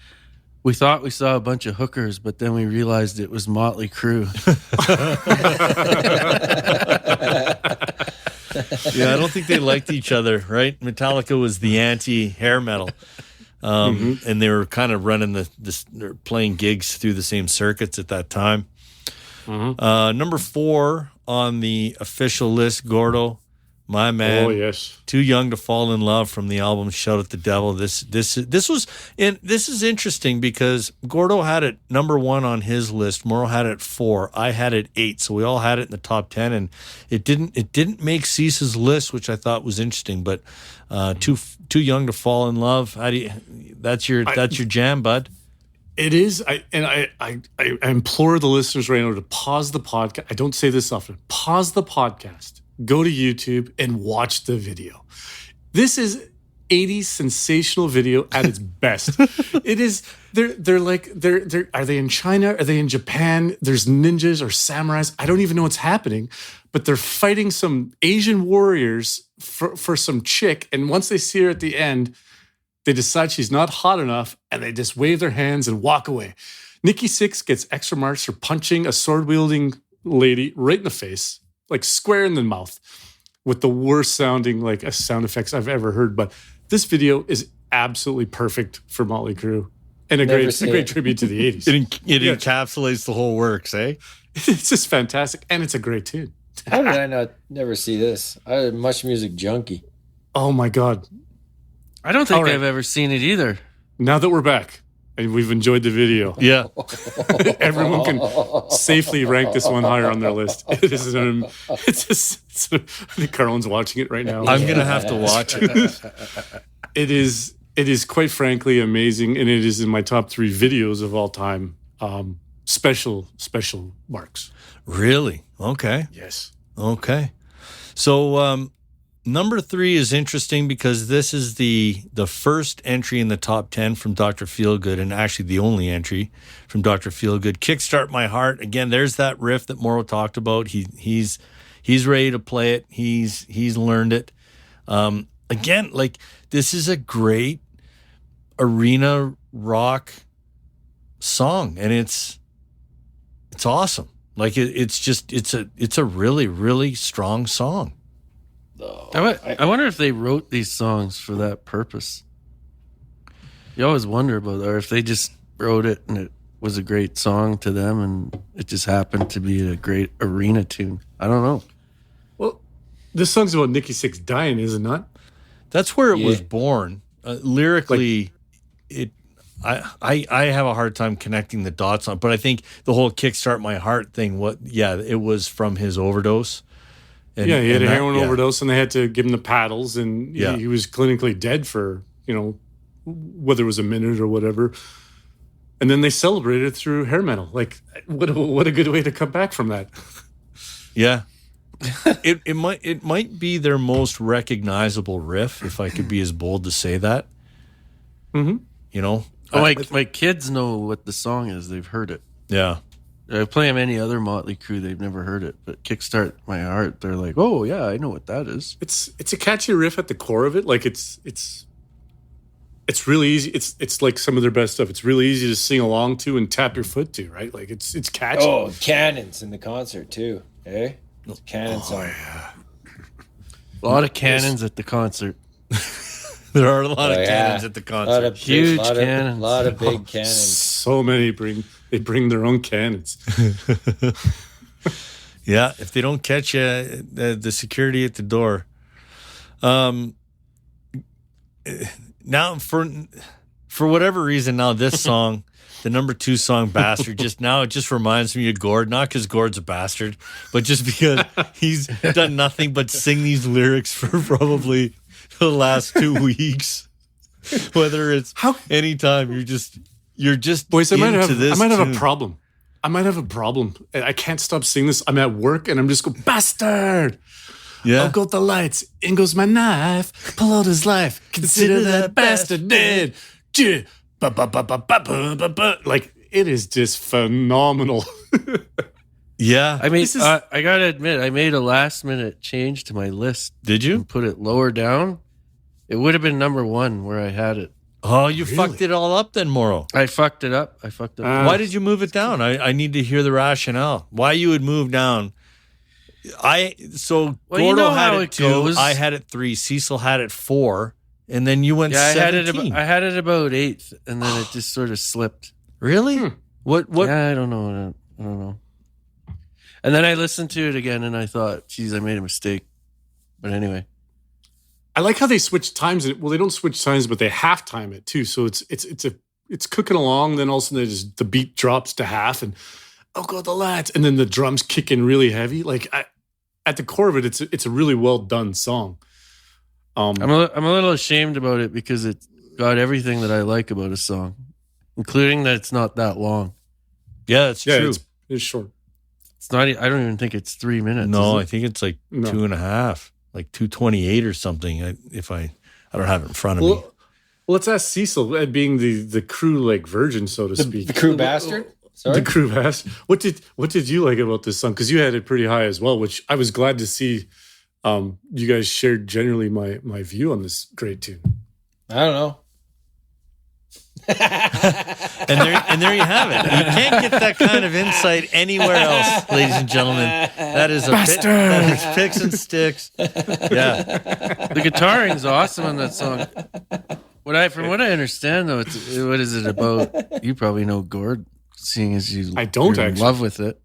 we thought we saw a bunch of hookers, but then we realized it was Motley Crue. Yeah, I don't think they liked each other, right? Metallica was the anti-hair metal. And they were kind of running playing gigs through the same circuits at that time. Number 4 on the official list, Gordo, my man. Oh yes, Too Young to Fall in Love from the album Shout at the Devil. This is interesting because Gordo had it number 1 on his list. Morrow had it at 4. I had it 8. So we all had it in the top 10, and it didn't make Cease's list, which I thought was interesting. But Too Young to Fall in Love. That's your jam, bud. It is. I implore the listeners right now to pause the podcast. I don't say this often. Pause the podcast. Go to YouTube and watch the video. This is 80s sensational video at its best. It is. They're are they in China? Are they in Japan? There's ninjas or samurais. I don't even know what's happening, but they're fighting some Asian warriors for some chick. And once they see her at the end, they decide she's not hot enough, and they just wave their hands and walk away. Nikki Sixx gets extra marks for punching a sword-wielding lady right in the face, like square in the mouth, with the worst sounding sound effects I've ever heard. But this video is absolutely perfect for Motley Crue, and a great tribute to the 80s. It encapsulates the whole works, eh? It's just fantastic, and it's a great tune. How did I never see this? I'm a Much Music junkie. Oh my God. I don't think I've ever seen it either. Now that we're back and we've enjoyed the video, yeah, everyone can safely rank this one higher on their list. I think Carlin's watching it right now. I'm gonna have to watch it. It is quite frankly amazing, and it is in my top 3 videos of all time. Special marks. Really? Okay. Yes. Okay. So Number 3 is interesting because this is the first entry in the top 10 from Dr. Feelgood, and actually the only entry from Dr. Feelgood. Kickstart My Heart. Again, there's that riff that Morrow talked about. He's ready to play it. He's learned it. Again, like, this is a great arena rock song, and it's awesome. Like, it's a really, really strong song. I wonder if they wrote these songs for that purpose. You always wonder about that, or if they just wrote it and it was a great song to them and it just happened to be a great arena tune. I don't know. Well, this song's about Nikki Sixx dying, is it not? That's where it was born. Lyrically, I have a hard time connecting the dots on, but I think the whole Kickstart My Heart thing, it was from his overdose. And, he had a heroin overdose, and they had to give him the paddles, and he was clinically dead for, whether it was a minute or whatever. And then they celebrated through hair metal. Like, what a good way to come back from that. Yeah. It might be their most recognizable riff, if I could be as bold to say that. Mm-hmm. My kids know what the song is. They've heard it. Yeah. I play them any other Motley Crue, they've never heard it. But Kickstart My Heart, they're like, oh yeah, I know what that is. It's a catchy riff at the core of it. Like it's really easy. It's like some of their best stuff. It's really easy to sing along to and tap your foot to, right? Like it's catchy. Oh, cannons in the concert too, eh? Cannon song. Yeah. A lot of cannons at the concert. There are a lot of cannons at the concert. Huge cannons. A lot of big cannons. So many bring their own cannons. Yeah, if they don't catch you, the security at the door. Now, for whatever reason, now this song, the number 2 song, Bastard, it just reminds me of Gord. Not because Gord's a bastard, but just because he's done nothing but sing these lyrics for probably the last 2 weeks. Whether it's anytime, you're just boys, I might have tune. a problem. I can't stop singing this. I'm at work and I'm just going, bastard. Yeah. Out go the lights, in goes my knife. Pull out his life, consider that bastard dead. Like, it is just phenomenal. Yeah. I mean, I gotta admit, I made a last minute change to my list. Did you? And put it lower down. It would have been number 1 where I had it. Oh, you fucked it all up then, Morrow. I fucked it up. Why did you move it down? I need to hear the rationale. Why you would move down. Gordo had it 2. Goes. I had it 3. Cecil had it 4. And then you went 17. I had it about 8th, and then it just sort of slipped. Really? What? Yeah, I don't know. And then I listened to it again, and I thought, geez, I made a mistake. But anyway. I like how they switch times. Well, they don't switch times, but they half time it too. So it's cooking along. Then all of a sudden, the beat drops to half, and go the lights, and then the drums kick in really heavy. Like at the core of it, it's a really well done song. I'm a little ashamed about it because it got everything that I like about a song, including that it's not that long. Yeah, that's true. It's short. It's not. I don't even think it's 3 minutes. No, I think it's like 2.5, like 2:28 or something. I don't have it in front of me. Well, let's ask Cecil, being the Crue like virgin, so to speak. The Crue bastard. Sorry? The Crue bastard. What did you like about this song? Because you had it pretty high as well, which I was glad to see. You guys shared generally my view on this great tune. I don't know. and there you have it. You can't get that kind of insight anywhere else, ladies and gentlemen. That is that is picks and sticks. Yeah, the guitaring's awesome on that song. From what I understand, though, what is it about? You probably know Gord, seeing as you're in love with it.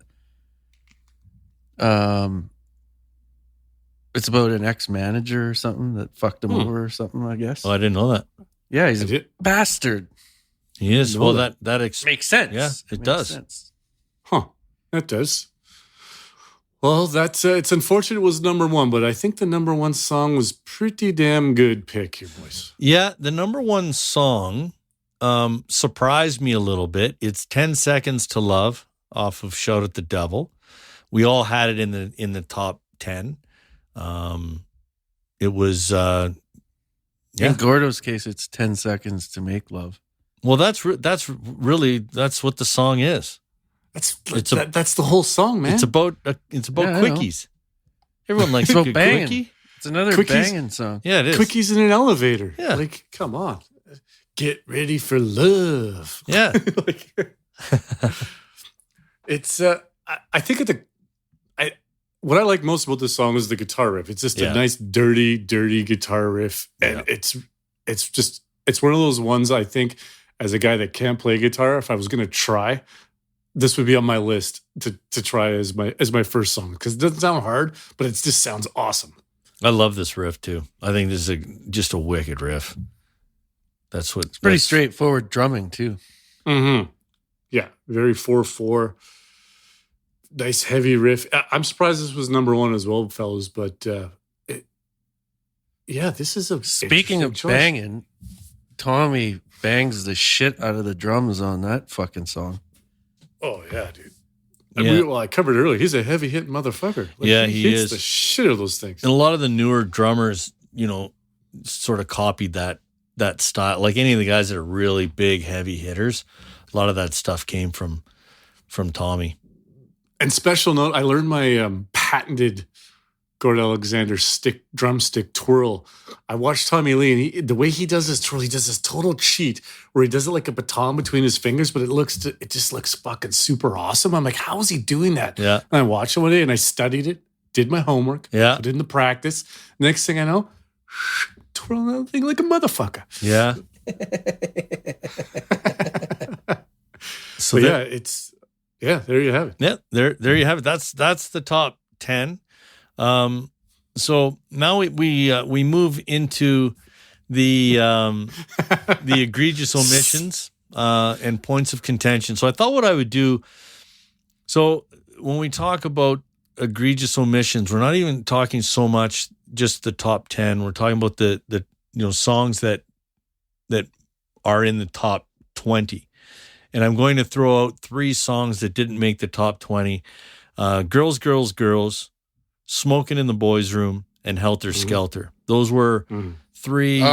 It's about an ex-manager or something that fucked him over or something, I guess. Oh, I didn't know that. Yeah, he's a bastard. He is. Well, that makes sense. Yeah, it does. Sense. Huh. That does. Well, that's it's unfortunate it was number 1, but I think the number 1 song was pretty damn good pick here, boys. Yeah, the number 1 song surprised me a little bit. It's 10 Seconds to Love off of Shout at the Devil. We all had it in the top 10. It was In Gordo's case, it's 10 seconds to make love. well. That's what the song is. That's the whole song, man. It's about Yeah, I quickies. Everyone likes It's a about good banging. quickie. It's another Quickies. banging song. Yeah, it is. Quickies in an elevator. Yeah. Like, come on. Get ready for love. Yeah. Like, it's I think what I like most about this song is the guitar riff. It's just a nice dirty guitar riff, and it's one of those ones I think as a guy that can't play guitar, if I was going to try, this would be on my list to try as my first song, because it doesn't sound hard, but it just sounds awesome. I love this riff too. I think this is just a wicked riff. It's Pretty straightforward drumming too. Mm-hmm. Yeah, very 4/4. Nice heavy riff. I'm surprised this was number one as well, fellas. But this is a Speaking of choice. banging, Tommy bangs the shit out of the drums on that fucking song. Oh yeah, dude. Yeah. I covered it earlier. He's a heavy hitting motherfucker. Like, Yeah, he he hits is. the shit out of those things. And a lot of the newer drummers, sort of copied that style. Like any of the guys that are really big, heavy hitters, a lot of that stuff came from Tommy. And special note, I learned my patented Gord Alexander drumstick twirl. I watched Tommy Lee, and the way he does this twirl, he does this total cheat where he does it like a baton between his fingers, but it just looks fucking super awesome. I'm like, how is he doing that? Yeah. And I watched it one day, and I studied it, did my homework, Yeah. put it into practice. Next thing I know, twirling that thing like a motherfucker. Yeah. So there you have it. Yeah, there you have it. That's the top 10. So now we move into the egregious omissions and points of contention. So I thought what I would do. So when we talk about egregious omissions, we're not even talking so much just the top 10. We're talking about the songs that are in the top 20. And I'm going to throw out 3 songs that didn't make the top 20. Girls, Girls, Girls, Smoking in the Boys' Room, and Helter Skelter. Those were 3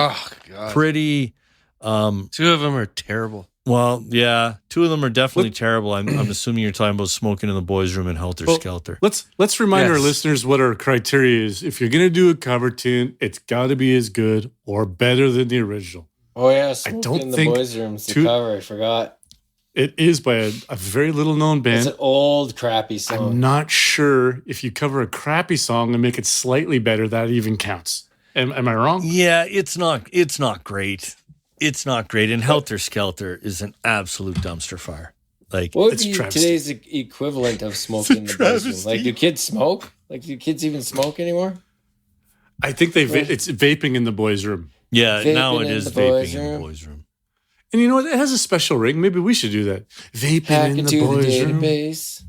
pretty... 2 of them are terrible. Well, yeah, 2 of them are definitely terrible. I'm assuming you're talking about Smoking in the Boys' Room and Helter Skelter. Let's remind our listeners what our criteria is. If you're going to do a cover tune, it's got to be as good or better than the original. Oh yeah, Smoking in the Boys' Room's the cover. I forgot. It is by a very little-known band. It's an old, crappy song. I'm not sure if you cover a crappy song and make it slightly better, that even counts. Am I wrong? Yeah, it's not great. It's not great. And Helter Skelter is an absolute dumpster fire. Like, what would it's be travesty. today's equivalent of Smoking in the Boys' Room? Like, do kids smoke? Like, do kids even smoke anymore? I think it's vaping in the boys' room. Yeah, Vaping now it in is the vaping boys' in the room. boys' room. And you know what? It has a special ring. Maybe we should do that. Vaping Hack in the into the boys' room. database.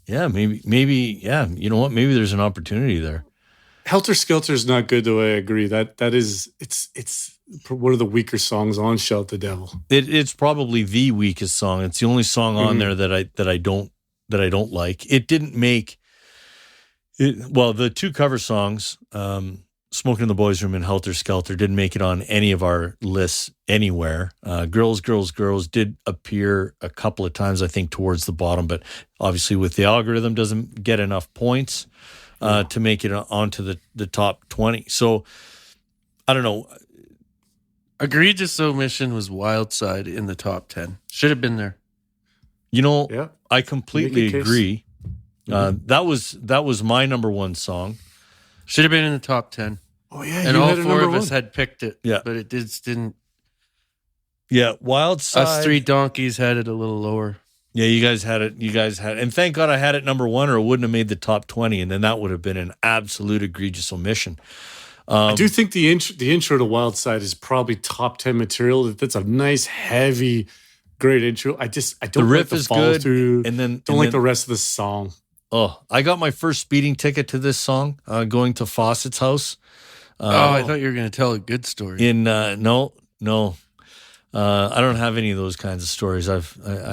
Yeah, maybe. Yeah, you know what? Maybe there's an opportunity there. Helter Skelter is not good, though. I agree. It's one of the weaker songs on Shout the Devil. It's probably the weakest song. It's the only song on there that I don't like. It didn't make it. Well, the 2 cover songs, Smoking in the Boys' Room and Helter Skelter, didn't make it on any of our lists anywhere. Girls, Girls, Girls did appear a couple of times, I think, towards the bottom, but obviously with the algorithm doesn't get enough points to make it onto the top 20. So I don't know. Egregious omission was Wild Side in the top 10. Should have been there. Yeah. I completely Make a case. agree. That was my number 1 song. Should have been in the top 10. Oh, yeah. And you all had a 4 number of us one. had picked it. Yeah. But it didn't. Yeah, Wild Side. Us 3 donkeys had it a little lower. Yeah, you guys had it. And thank God I had it number 1, or it wouldn't have made the top 20, and then that would have been an absolute egregious omission. I do think the intro to Wild Side is probably top 10 material. That's a nice, heavy, great intro. I don't The riff like the is follow good, through. and then the rest of the song. Oh, I got my first speeding ticket to this song going to Fawcett's house. I thought you were going to tell a good story. No. I don't have any of those kinds of stories. I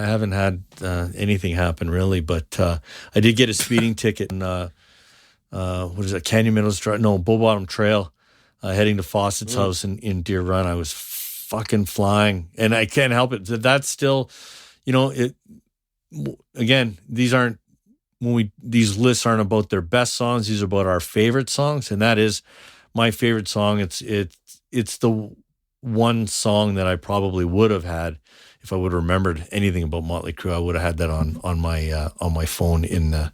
haven't had anything happen really, but I did get a speeding ticket in what is that, Canyon Meadows Drive? No, Bull Bottom Trail. heading to Fawcett's house in Deer Run. I was fucking flying, and I can't help it. That's still, again, these lists aren't about their best songs. These are about our favorite songs, and that is my favorite song. It's the one song that I probably would have had if I would have remembered anything about Motley Crue. I would have had that on my phone in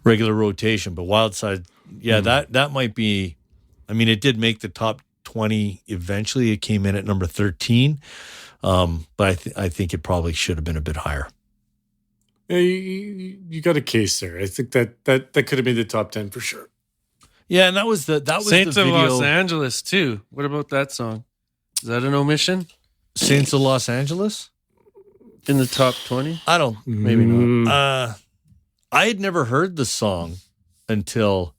regular rotation. But Wild Side, that might be. I mean, it did make the top 20 eventually. It came in at number 13, but I think it probably should have been a bit higher. Yeah, you got a case there. I think that could have made the top 10 for sure. Yeah, and that was Saints the of video. Los Angeles too. What about that song? Is that an omission? Saints of Los Angeles In the top 20? I don't. Maybe not. I had never heard the song until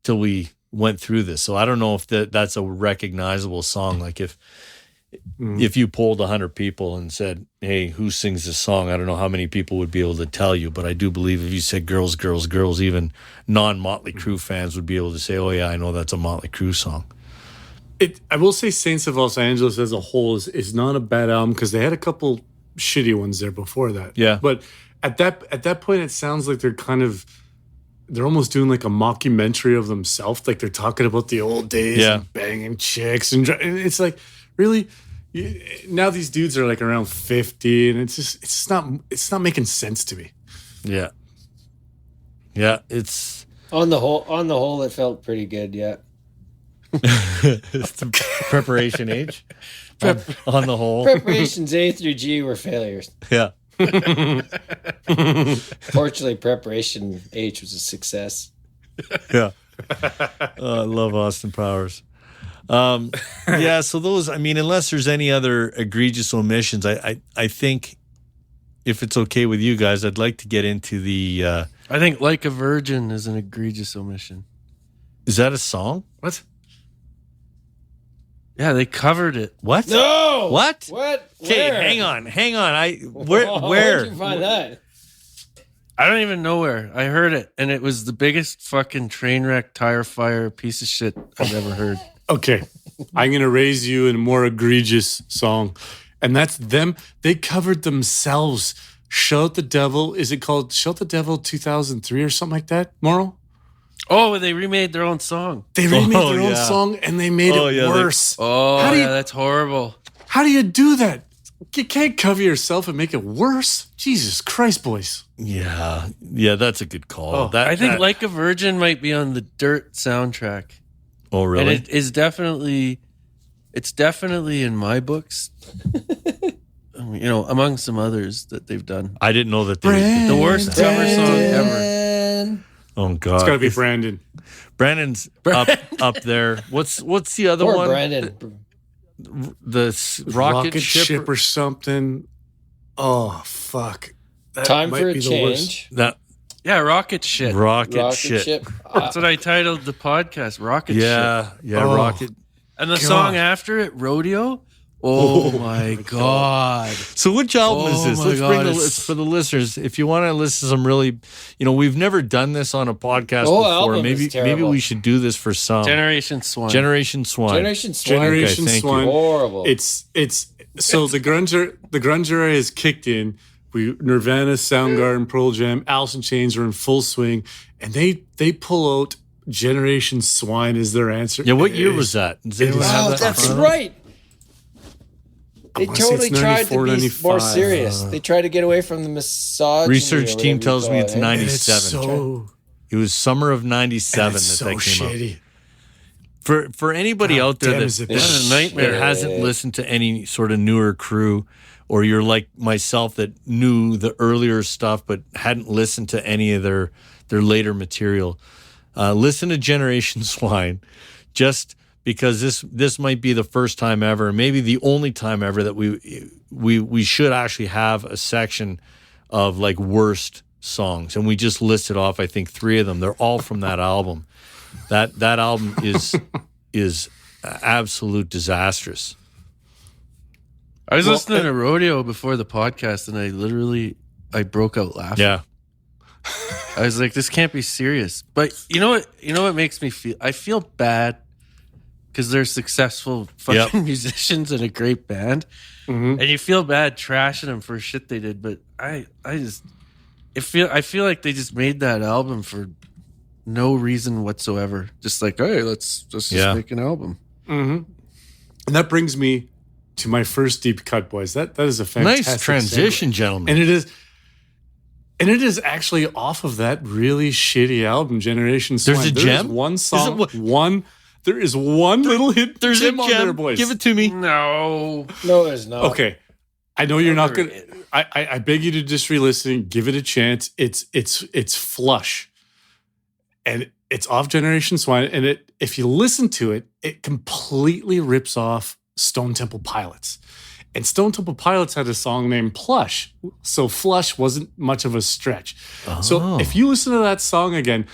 we went through this, so I don't know if that's a recognizable song. Like if you polled 100 people and said, "Hey, who sings this song?" I don't know how many people would be able to tell you, but I do believe if you said "Girls, Girls, Girls," even non-Motley Crue fans would be able to say, "Oh yeah, I know that's a Motley Crue song." I will say Saints of Los Angeles as a whole is not a bad album because they had a couple shitty ones there before that. Yeah. But at that point, it sounds like they're almost doing like a mockumentary of themselves. Like they're talking about the old days and banging chicks. And it's like, really? Now these dudes are like around 50 and it's not making sense to me. Yeah. Yeah, it's On the whole, it felt pretty good, yeah. it's preparation age. On the whole. Preparations A through G were failures. Yeah. Fortunately, preparation H was a success. Yeah. I love Austin Powers. Yeah, so those, I mean, unless there's any other egregious omissions, I think if it's okay with you guys, I'd like to get into the... I think Like a Virgin is an egregious omission. Is that a song? What? Yeah, they covered it. What? No! What? What? Okay, Where? hang on. Where? Where'd you find that? I don't even know where. I heard it, and it was the biggest fucking train wreck, tire fire piece of shit I've ever heard. Okay, I'm going to raise you in a more egregious song, and that's them. They covered themselves. Shout the Devil. Is it called Shout the Devil 2003 or something like that, Morrow? Oh, they remade their own song. They remade their own song, and they made it worse. That's horrible. How do you do that? You can't cover yourself and make it worse. Jesus Christ, boys. Yeah, that's a good call. I think Like a Virgin might be on the Dirt soundtrack. Oh, really? And it is definitely in my books. Among some others that they've done. I didn't know that they the worst cover song ever. Oh God, it's got to be Brandon. Brandon's up there. What's the other Poor one? Brandon. The rocket ship or something. Oh fuck! That Time might for a be the worst. change. Yeah, Rocket Shit. Rocket ship. That's what I titled the podcast. Rocket Shit. Yeah, Oh. rocket. And the song after it, Rodeo. Oh my God. So which album is this? my Let's God, bring the it's- list for the listeners. If you want to listen to some really, we've never done this on a podcast The whole before. album Maybe is terrible. we should do this for some. Generation Swine. Generation Swine. Generation Swine. Generation thank you. Swine. Horrible. It's so the grunge era has kicked in. Nirvana, Soundgarden, Pearl Jam, Alice in Chains are in full swing, and they pull out Generation Swine as their answer. Yeah, what year was that? Does anyone have Oh, that in that's front of them? right. They wanna say totally it's tried to 94, be 95. more serious. They tried to get away from the misogyny. Research or team whatever tells you me call it's it, eh? 97. It's so, It was summer of 97 it's so that came shitty. out. For anybody out there damn, is it that, bad. What a nightmare. that hasn't listened to any sort of newer Crue, or you're like myself that knew the earlier stuff but hadn't listened to any of their later material, listen to Generation Swine, just because this might be the first time ever, maybe the only time ever that we should actually have a section of like worst songs, and we just listed off I think 3 of them. They're all from that album. That album is absolute disastrous. I was listening to Rodeo before the podcast, and I broke out laughing. Yeah. I was like, this can't be serious. But you know what makes me feel? I feel bad because they're successful fucking musicians and a great band, and you feel bad trashing them for shit they did. But I feel like they just made that album for no reason whatsoever. Just like, hey, let's just make an album. And that brings me to my first deep cut, boys. That is a fantastic nice transition, gentlemen. And it is actually off of that really shitty album, Generation Swine. There's a gem? One song. There is one little hit. There's gem a on gem. there, boys. Give it to me. No, there's not. Okay. I know you're not going to. I beg you to just re-listen. Give it a chance. It's Flush. And it's off Generation Swine. And if you listen to it, it completely rips off Stone Temple Pilots. And Stone Temple Pilots had a song named Plush. So Flush wasn't much of a stretch. So if you listen to that song again,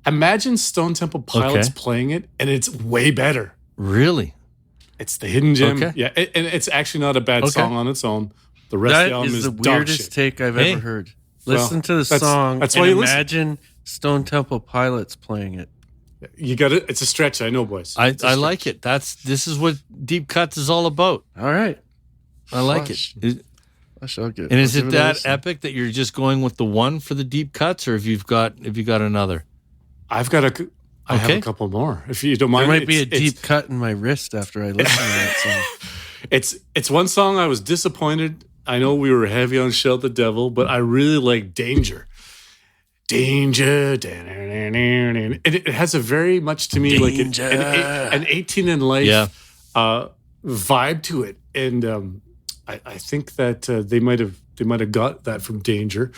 imagine Stone Temple Pilots playing it, and it's way better. Really? It's the hidden gem. Okay. Yeah, and it's actually not a bad song on its own. The rest of the album is the dog weirdest shit. take I've ever heard. Listen to the that's song why and you listen. imagine Stone Temple Pilots playing it. You got it. It's a stretch. I know, boys. I like it. This is what Deep Cuts is all about. All right. I like Flush. it. Flush, I'll get. And is I'll it give a that listen. epic that you're just going with the one for the deep cuts, or have you got another? I have a couple more. If you don't mind, There might be a deep cut in my wrist after I listen to that song. It's one song I was disappointed. I know we were heavy on Shout the Devil, but I really like Danger. Danger. And it has a very much to me like an 18 in Life vibe to it. And I think that they might have got that from Danger.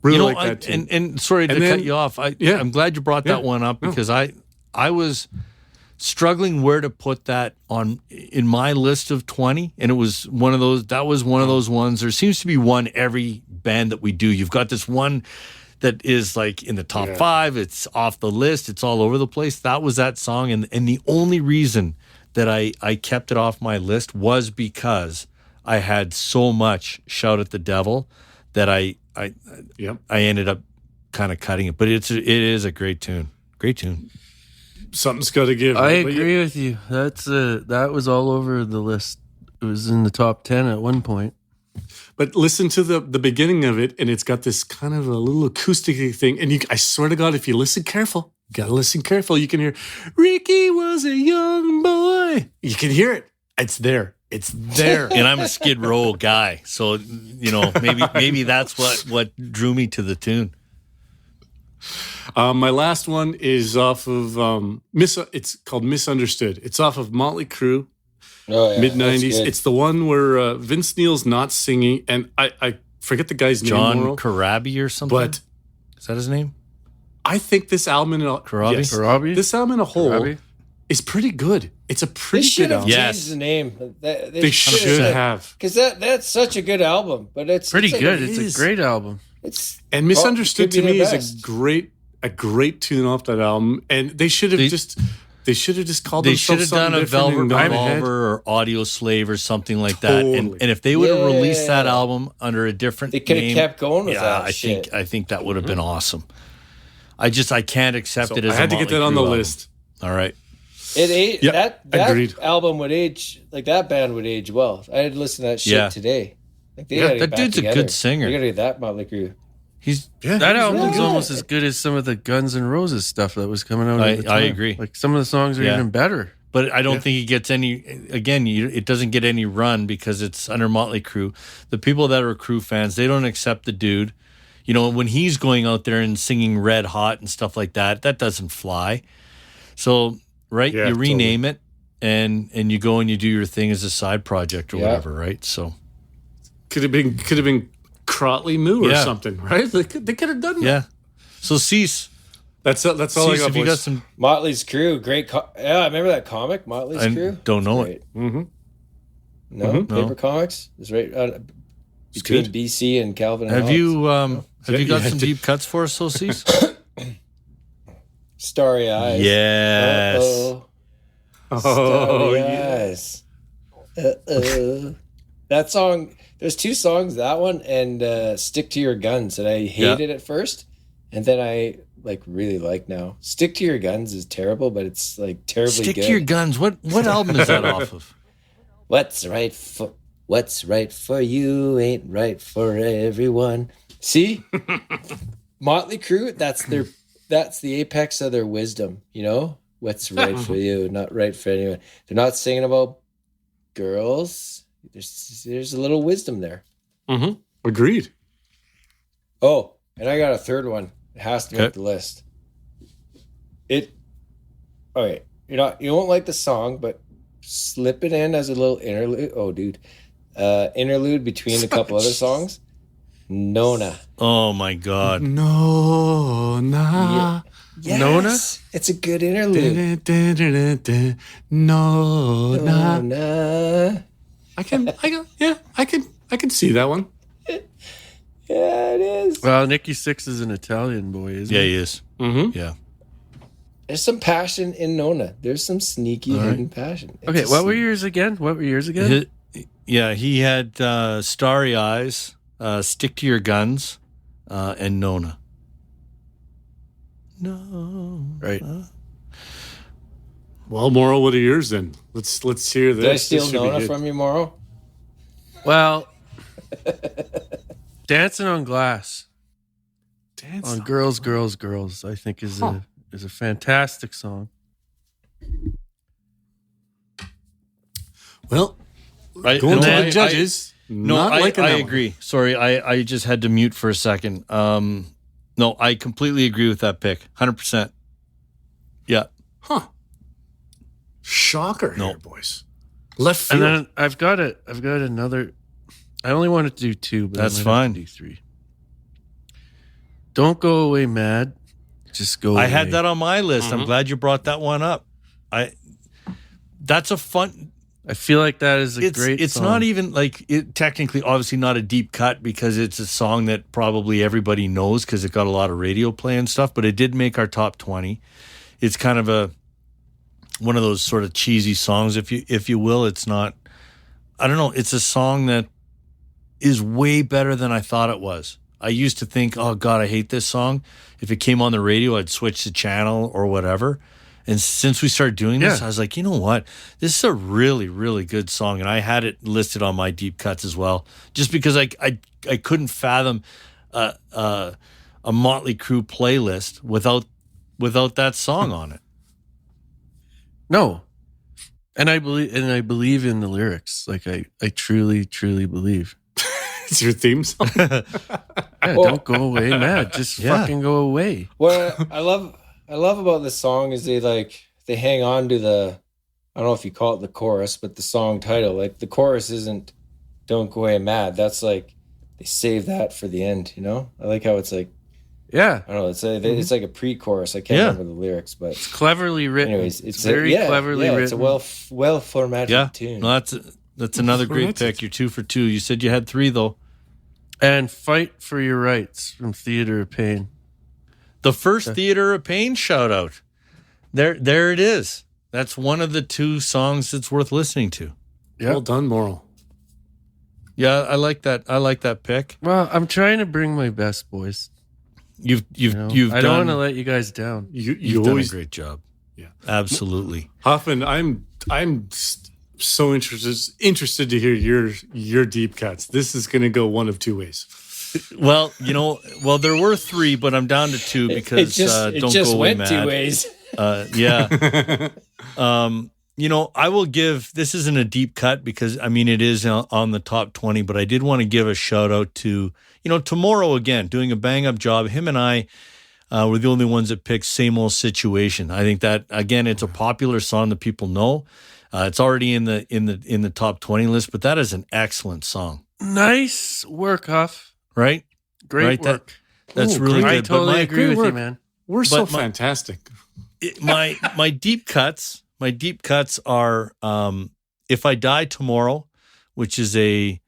Really like that too. And sorry to cut you off. I'm glad you brought that one up because I was struggling where to put that in my list of 20, and it was one of those. That was one of those ones. There seems to be one every band that we do. You've got this one that is like in the top 5. It's off the list. It's all over the place. That was that song, and the only reason that I kept it off my list was because I had so much Shout at the Devil that I ended up kind of cutting it. But it is a great tune. Great tune. Something's got to give. I agree with you. That was all over the list. It was in the top 10 at one point. But listen to the beginning of it, and it's got this kind of a little acoustic thing. And I swear to God, if you listen careful, you got to listen careful. You can hear, Ricky was a young boy. You can hear it. It's there. It's there. And I'm a Skid Row guy. So, maybe that's what drew me to the tune. My last one is off of it's called Misunderstood. It's off of Motley Crue, mid-90s. It's the one where Vince Neil's not singing, and I forget the guy's name. John Corabi or something? But is that his name? I think this album in Corabi? This album in a whole is pretty good. It's a pretty good album. They should have changed the name. They should have. Because that's such a good album. But it's pretty like good. It's a great album. And Misunderstood to me is a great tune off that album. And they should have just called themselves something different. They should have done a Velvet Revolver or Audio Slave or something like that. And if they would have released that album under a different name, they could have kept going with that. I think that would have been awesome. I can't accept it as I had to get that on the list. All right. That agreed. album would age, like that band would age well. I had to listen to that shit today. Like that dude's a good singer. You gotta get that Motley Crue. That album's almost as good as some of the Guns N' Roses stuff that was coming out at the time. I agree. Like some of the songs are even better. But I don't think it gets it doesn't get any run because it's under Motley Crue. The people that are Crue fans, they don't accept the dude. When he's going out there and singing Red Hot and stuff like that, that doesn't fly. So, you rename it and you go and you do your thing as a side project or whatever, right? So could have been Crotley Moo or something, right? They could have done that. Yeah. So Cease. That's all Cease, I got. Have you got some Motley's Crue? Great. I remember that comic, Motley's Crue. Don't know it. Mm-hmm. No, Paper Comics is right between BC and Calvin. And have Hobbes. you got some deep cuts for us, Cease? Starry Eyes. Yes. Starry Eyes. That song. There's two songs. That one and "Stick to Your Guns" that I hated at first, And then I like really like now. Stick to Your Guns is terrible, but it's like terribly Stick good. to Your Guns. What album is that off of? What's right for you ain't right for everyone. See? Motley Crue, that's the apex of their wisdom, you know? What's right for you, not right for anyone. They're not singing about girls. There's a little wisdom there. Mm-hmm. Agreed. Oh, and I got a third one. It has to make the list. Okay. You won't like the song, but slip it in as a little interlude. Oh, dude. Interlude between a couple other songs. Nona. Oh my God. Nona. Yes. Nona? It's a good interlude. Nona. I can see that one. Yeah, it is. Well, Nikki Sixx is an Italian boy, isn't Yeah, he? he is. Mm-hmm. Yeah. There's some passion in Nona. There's some sneaky hidden passion. Okay, what were yours again? He had Starry Eyes, Stick to Your Guns, and Nona. No. Right. Well, Morrow, what are yours then? Let's hear this. Did I steal This should be Nona good. from you, Morrow? Well, Dancing on Glass on Girls, Girls, Girls, I think is a fantastic song. Well, Right. going No, to I- the judges. Not I liking that one. agree. Sorry, I just had to mute for a second. No, I completely agree with that pick. 100%. Yeah. Huh. Shocker No. here, boys. Left field. And then I've got another. I only wanted to do two, but That's I might fine. have to do three. Don't Go Away Mad. Just go. I away. had that on my list. Mm-hmm. I'm glad you brought that one up. That's a fun. I feel like that is a great. It's song. not even like it. Technically, obviously, not a deep cut because it's a song that probably everybody knows because it got a lot of radio play and stuff. But it did make our top 20. It's kind of one of those sort of cheesy songs, if you will. It's not. I don't know. It's a song that is way better than I thought it was. I used to think, oh God, I hate this song. If it came on the radio, I'd switch the channel or whatever. And since we started doing this, I was like, you know what? This is a really, really good song. And I had it listed on my deep cuts as well, just because I couldn't fathom a Motley Crue playlist without that song on it. No, and I believe in the lyrics. Like I truly, truly believe. It's your theme song. Yeah, don't go away mad. Just fucking go away. What I love about this song is they hang on to I don't know if you call it the chorus, but the song title. Like the chorus isn't "Don't Go Away Mad." That's like they save that for the end. You know, I like how it's like Yeah, I don't know. It's like a pre-chorus. I can't remember the lyrics, but it's cleverly written. anyways, it's very cleverly written. It's a well formatted tune. No, that's another great pick. You're 2 for 2. You said you had 3 though. And Fight for Your Rights from Theater of Pain. The first Theater of Pain shout out. There it is. That's one of the 2 songs that's worth listening to. Yep. Well done, Morrow. Yeah, I like that. I like that pick. Well, I'm trying to bring my best, boys. You've I don't want to let you guys down. You've done a great job. Yeah, absolutely. Hoffman, I'm so interested to hear your deep cuts. This is going to go one of 2 ways. Well, there were 3, but I'm down to 2 because it Don't just Go Away went Mad. 2 ways. Yeah. I will give, this isn't a deep cut because, I mean, it is on the top 20, but I did want to give a shout out to, Tomorrow again, doing a bang up job. Him and I were the only ones that picked Same Old Situation. I think that, again, it's a popular song that people know. It's already in the top 20 list, but that is an excellent song. Nice work, Huff. Right? Great work. That's really I good. totally But agree with you, man. We're so fantastic. my deep cuts are If I Die Tomorrow, which is a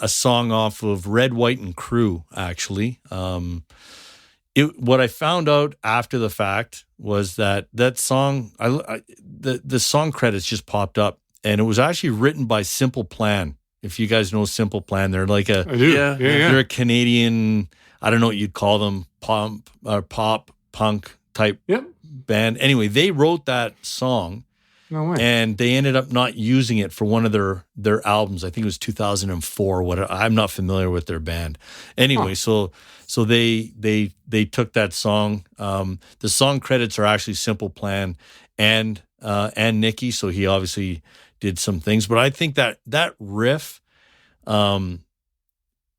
song off of Red, White, and Crue, actually. What I found out after the fact was that song, the song credits just popped up, and it was actually written by Simple Plan. If you guys know Simple Plan, they're like I do. Yeah. they're a Canadian. I don't know what you'd call them, pop, punk type band. Anyway, they wrote that song. No way. And they ended up not using it for one of their albums. I think it was 2004. I'm not familiar with their band. Anyway, so they took that song. The song credits are actually Simple Plan and Nicky. So he obviously did some things. But I think that riff, and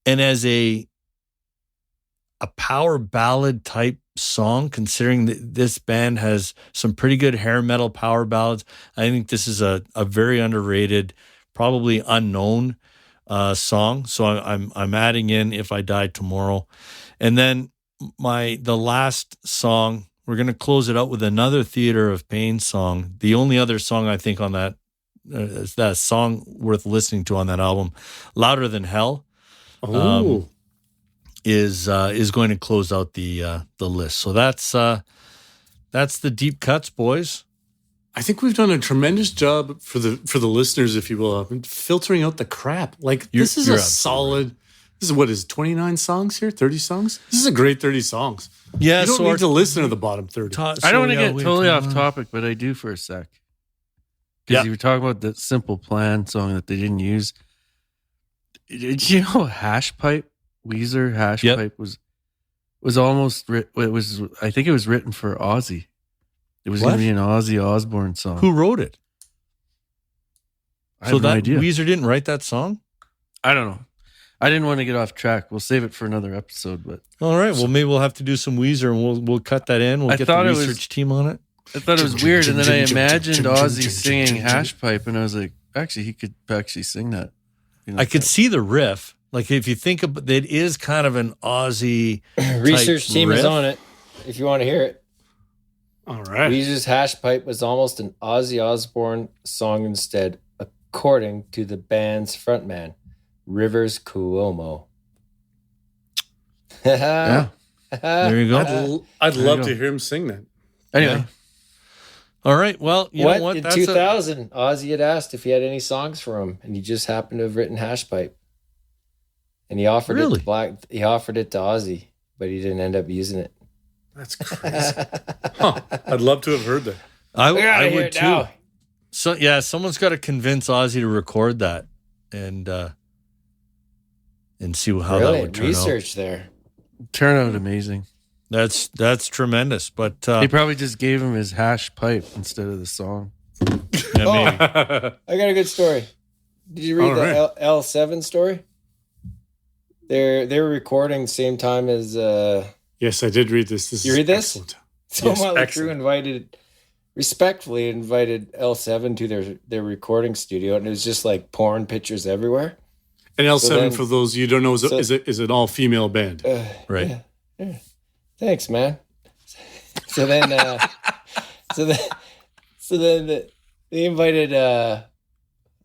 as a power ballad type song, considering that this band has some pretty good hair metal power ballads, I think this is a very underrated, probably unknown song. So I'm adding in If I Died Tomorrow. And then the last song, we're going to close it out with another Theater of Pain song. The only other song I think on that is that song worth listening to on that album, Louder Than Hell. Oh. Is going to close out the list. So that's the deep cuts, boys. I think we've done a tremendous job for the listeners, if you will, of filtering out the crap. Like this is a solid. This is what is 29 songs here, 30 songs. This is a great 30 songs. Yeah, you don't need to listen to the bottom 30. I don't want to get totally off topic, but I do for a sec. Because you were talking about the Simple Plan song that they didn't use. Did you know Hash Pipe? Weezer Hash Pipe was almost I think it was written for Ozzy. It was going to be an Ozzy Osbourne song. Who wrote it? I have no idea. Weezer didn't write that song? I don't know. I didn't want to get off track. We'll save it for another episode. But all right. Well, maybe we'll have to do some Weezer, and we'll cut that in. We'll get the research team on it. I thought it was weird, and then I imagined Ozzy singing Hash Pipe, and I was like, actually, he could actually sing that. I could see the riff. Like if you think of it, is kind of an Aussie research team riff. is on it. If you want to hear it, all right. Weezer's Hash Pipe was almost an Ozzy Osbourne song instead, according to the band's frontman, Rivers Cuomo. Yeah, there you go. I'd love to hear him sing that. Anyway. All right. Well, you know what? In 2000, Ozzy had asked if he had any songs for him, and he just happened to have written Hash Pipe. And he offered it to He offered it to Ozzy, but he didn't end up using it. That's crazy. I'd love to have heard that. I would too. Now. So yeah, someone's got to convince Ozzy to record that and see how that would turn out. Research there. Turn out amazing. That's tremendous. But he probably just gave him his Hash Pipe instead of the song. Yeah, maybe. I got a good story. Did you read the L7 story? They were recording the same time as. Yes, I did read this. You read this? Excellent. So Motley Crue respectfully invited L7 to their recording studio, and it was just like porn pictures everywhere. And L7, for those you don't know, is an all female band, right? Yeah. Thanks, man. So then, they invited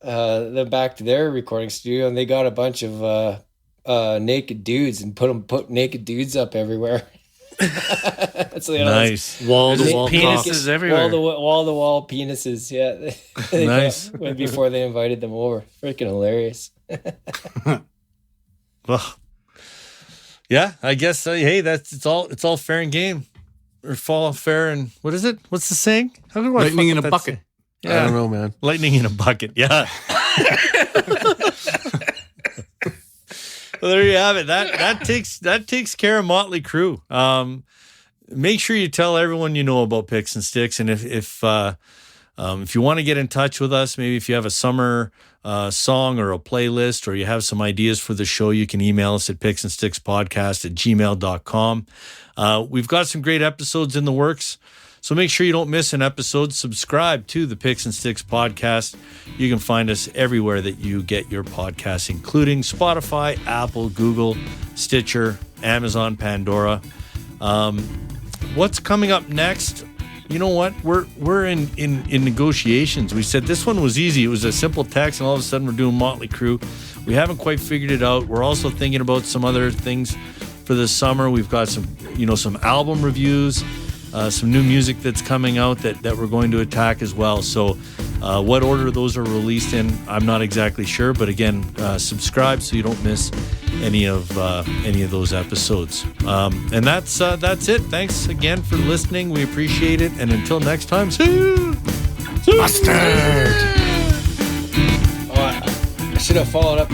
them back to their recording studio, and they got a bunch of naked dudes and put naked dudes up everywhere. So, nice wall-to-wall penises everywhere. Wall-to-wall penises. Yeah, nice. Before they invited them over, freaking hilarious. Well, yeah, I guess. Hey, it's all fair and game, or fall fair and what is it? What's the saying? How do I lightning in a bucket? Yeah. I don't know, man. Lightning in a bucket. Yeah. Well, there you have it. That takes care of Motley Crue. Make sure you tell everyone you know about Picks and Sticks, and if you want to get in touch with us, maybe if you have a summer song or a playlist, or you have some ideas for the show, you can email us at picksandstickspodcast@gmail.com. We've got some great episodes in the works. So make sure you don't miss an episode. Subscribe to the Picks and Sticks podcast. You can find us everywhere that you get your podcasts, including Spotify, Apple, Google, Stitcher, Amazon, Pandora. What's coming up next? You know what? We're in negotiations. We said this one was easy. It was a simple text, and all of a sudden we're doing Motley Crue. We haven't quite figured it out. We're also thinking about some other things for this summer. We've got some album reviews. Some new music that's coming out that we're going to attack as well. So what order those are released in, I'm not exactly sure. But again, subscribe so you don't miss any of those episodes. And that's it. Thanks again for listening. We appreciate it. And until next time, see you. Mustard. Oh, I should have followed up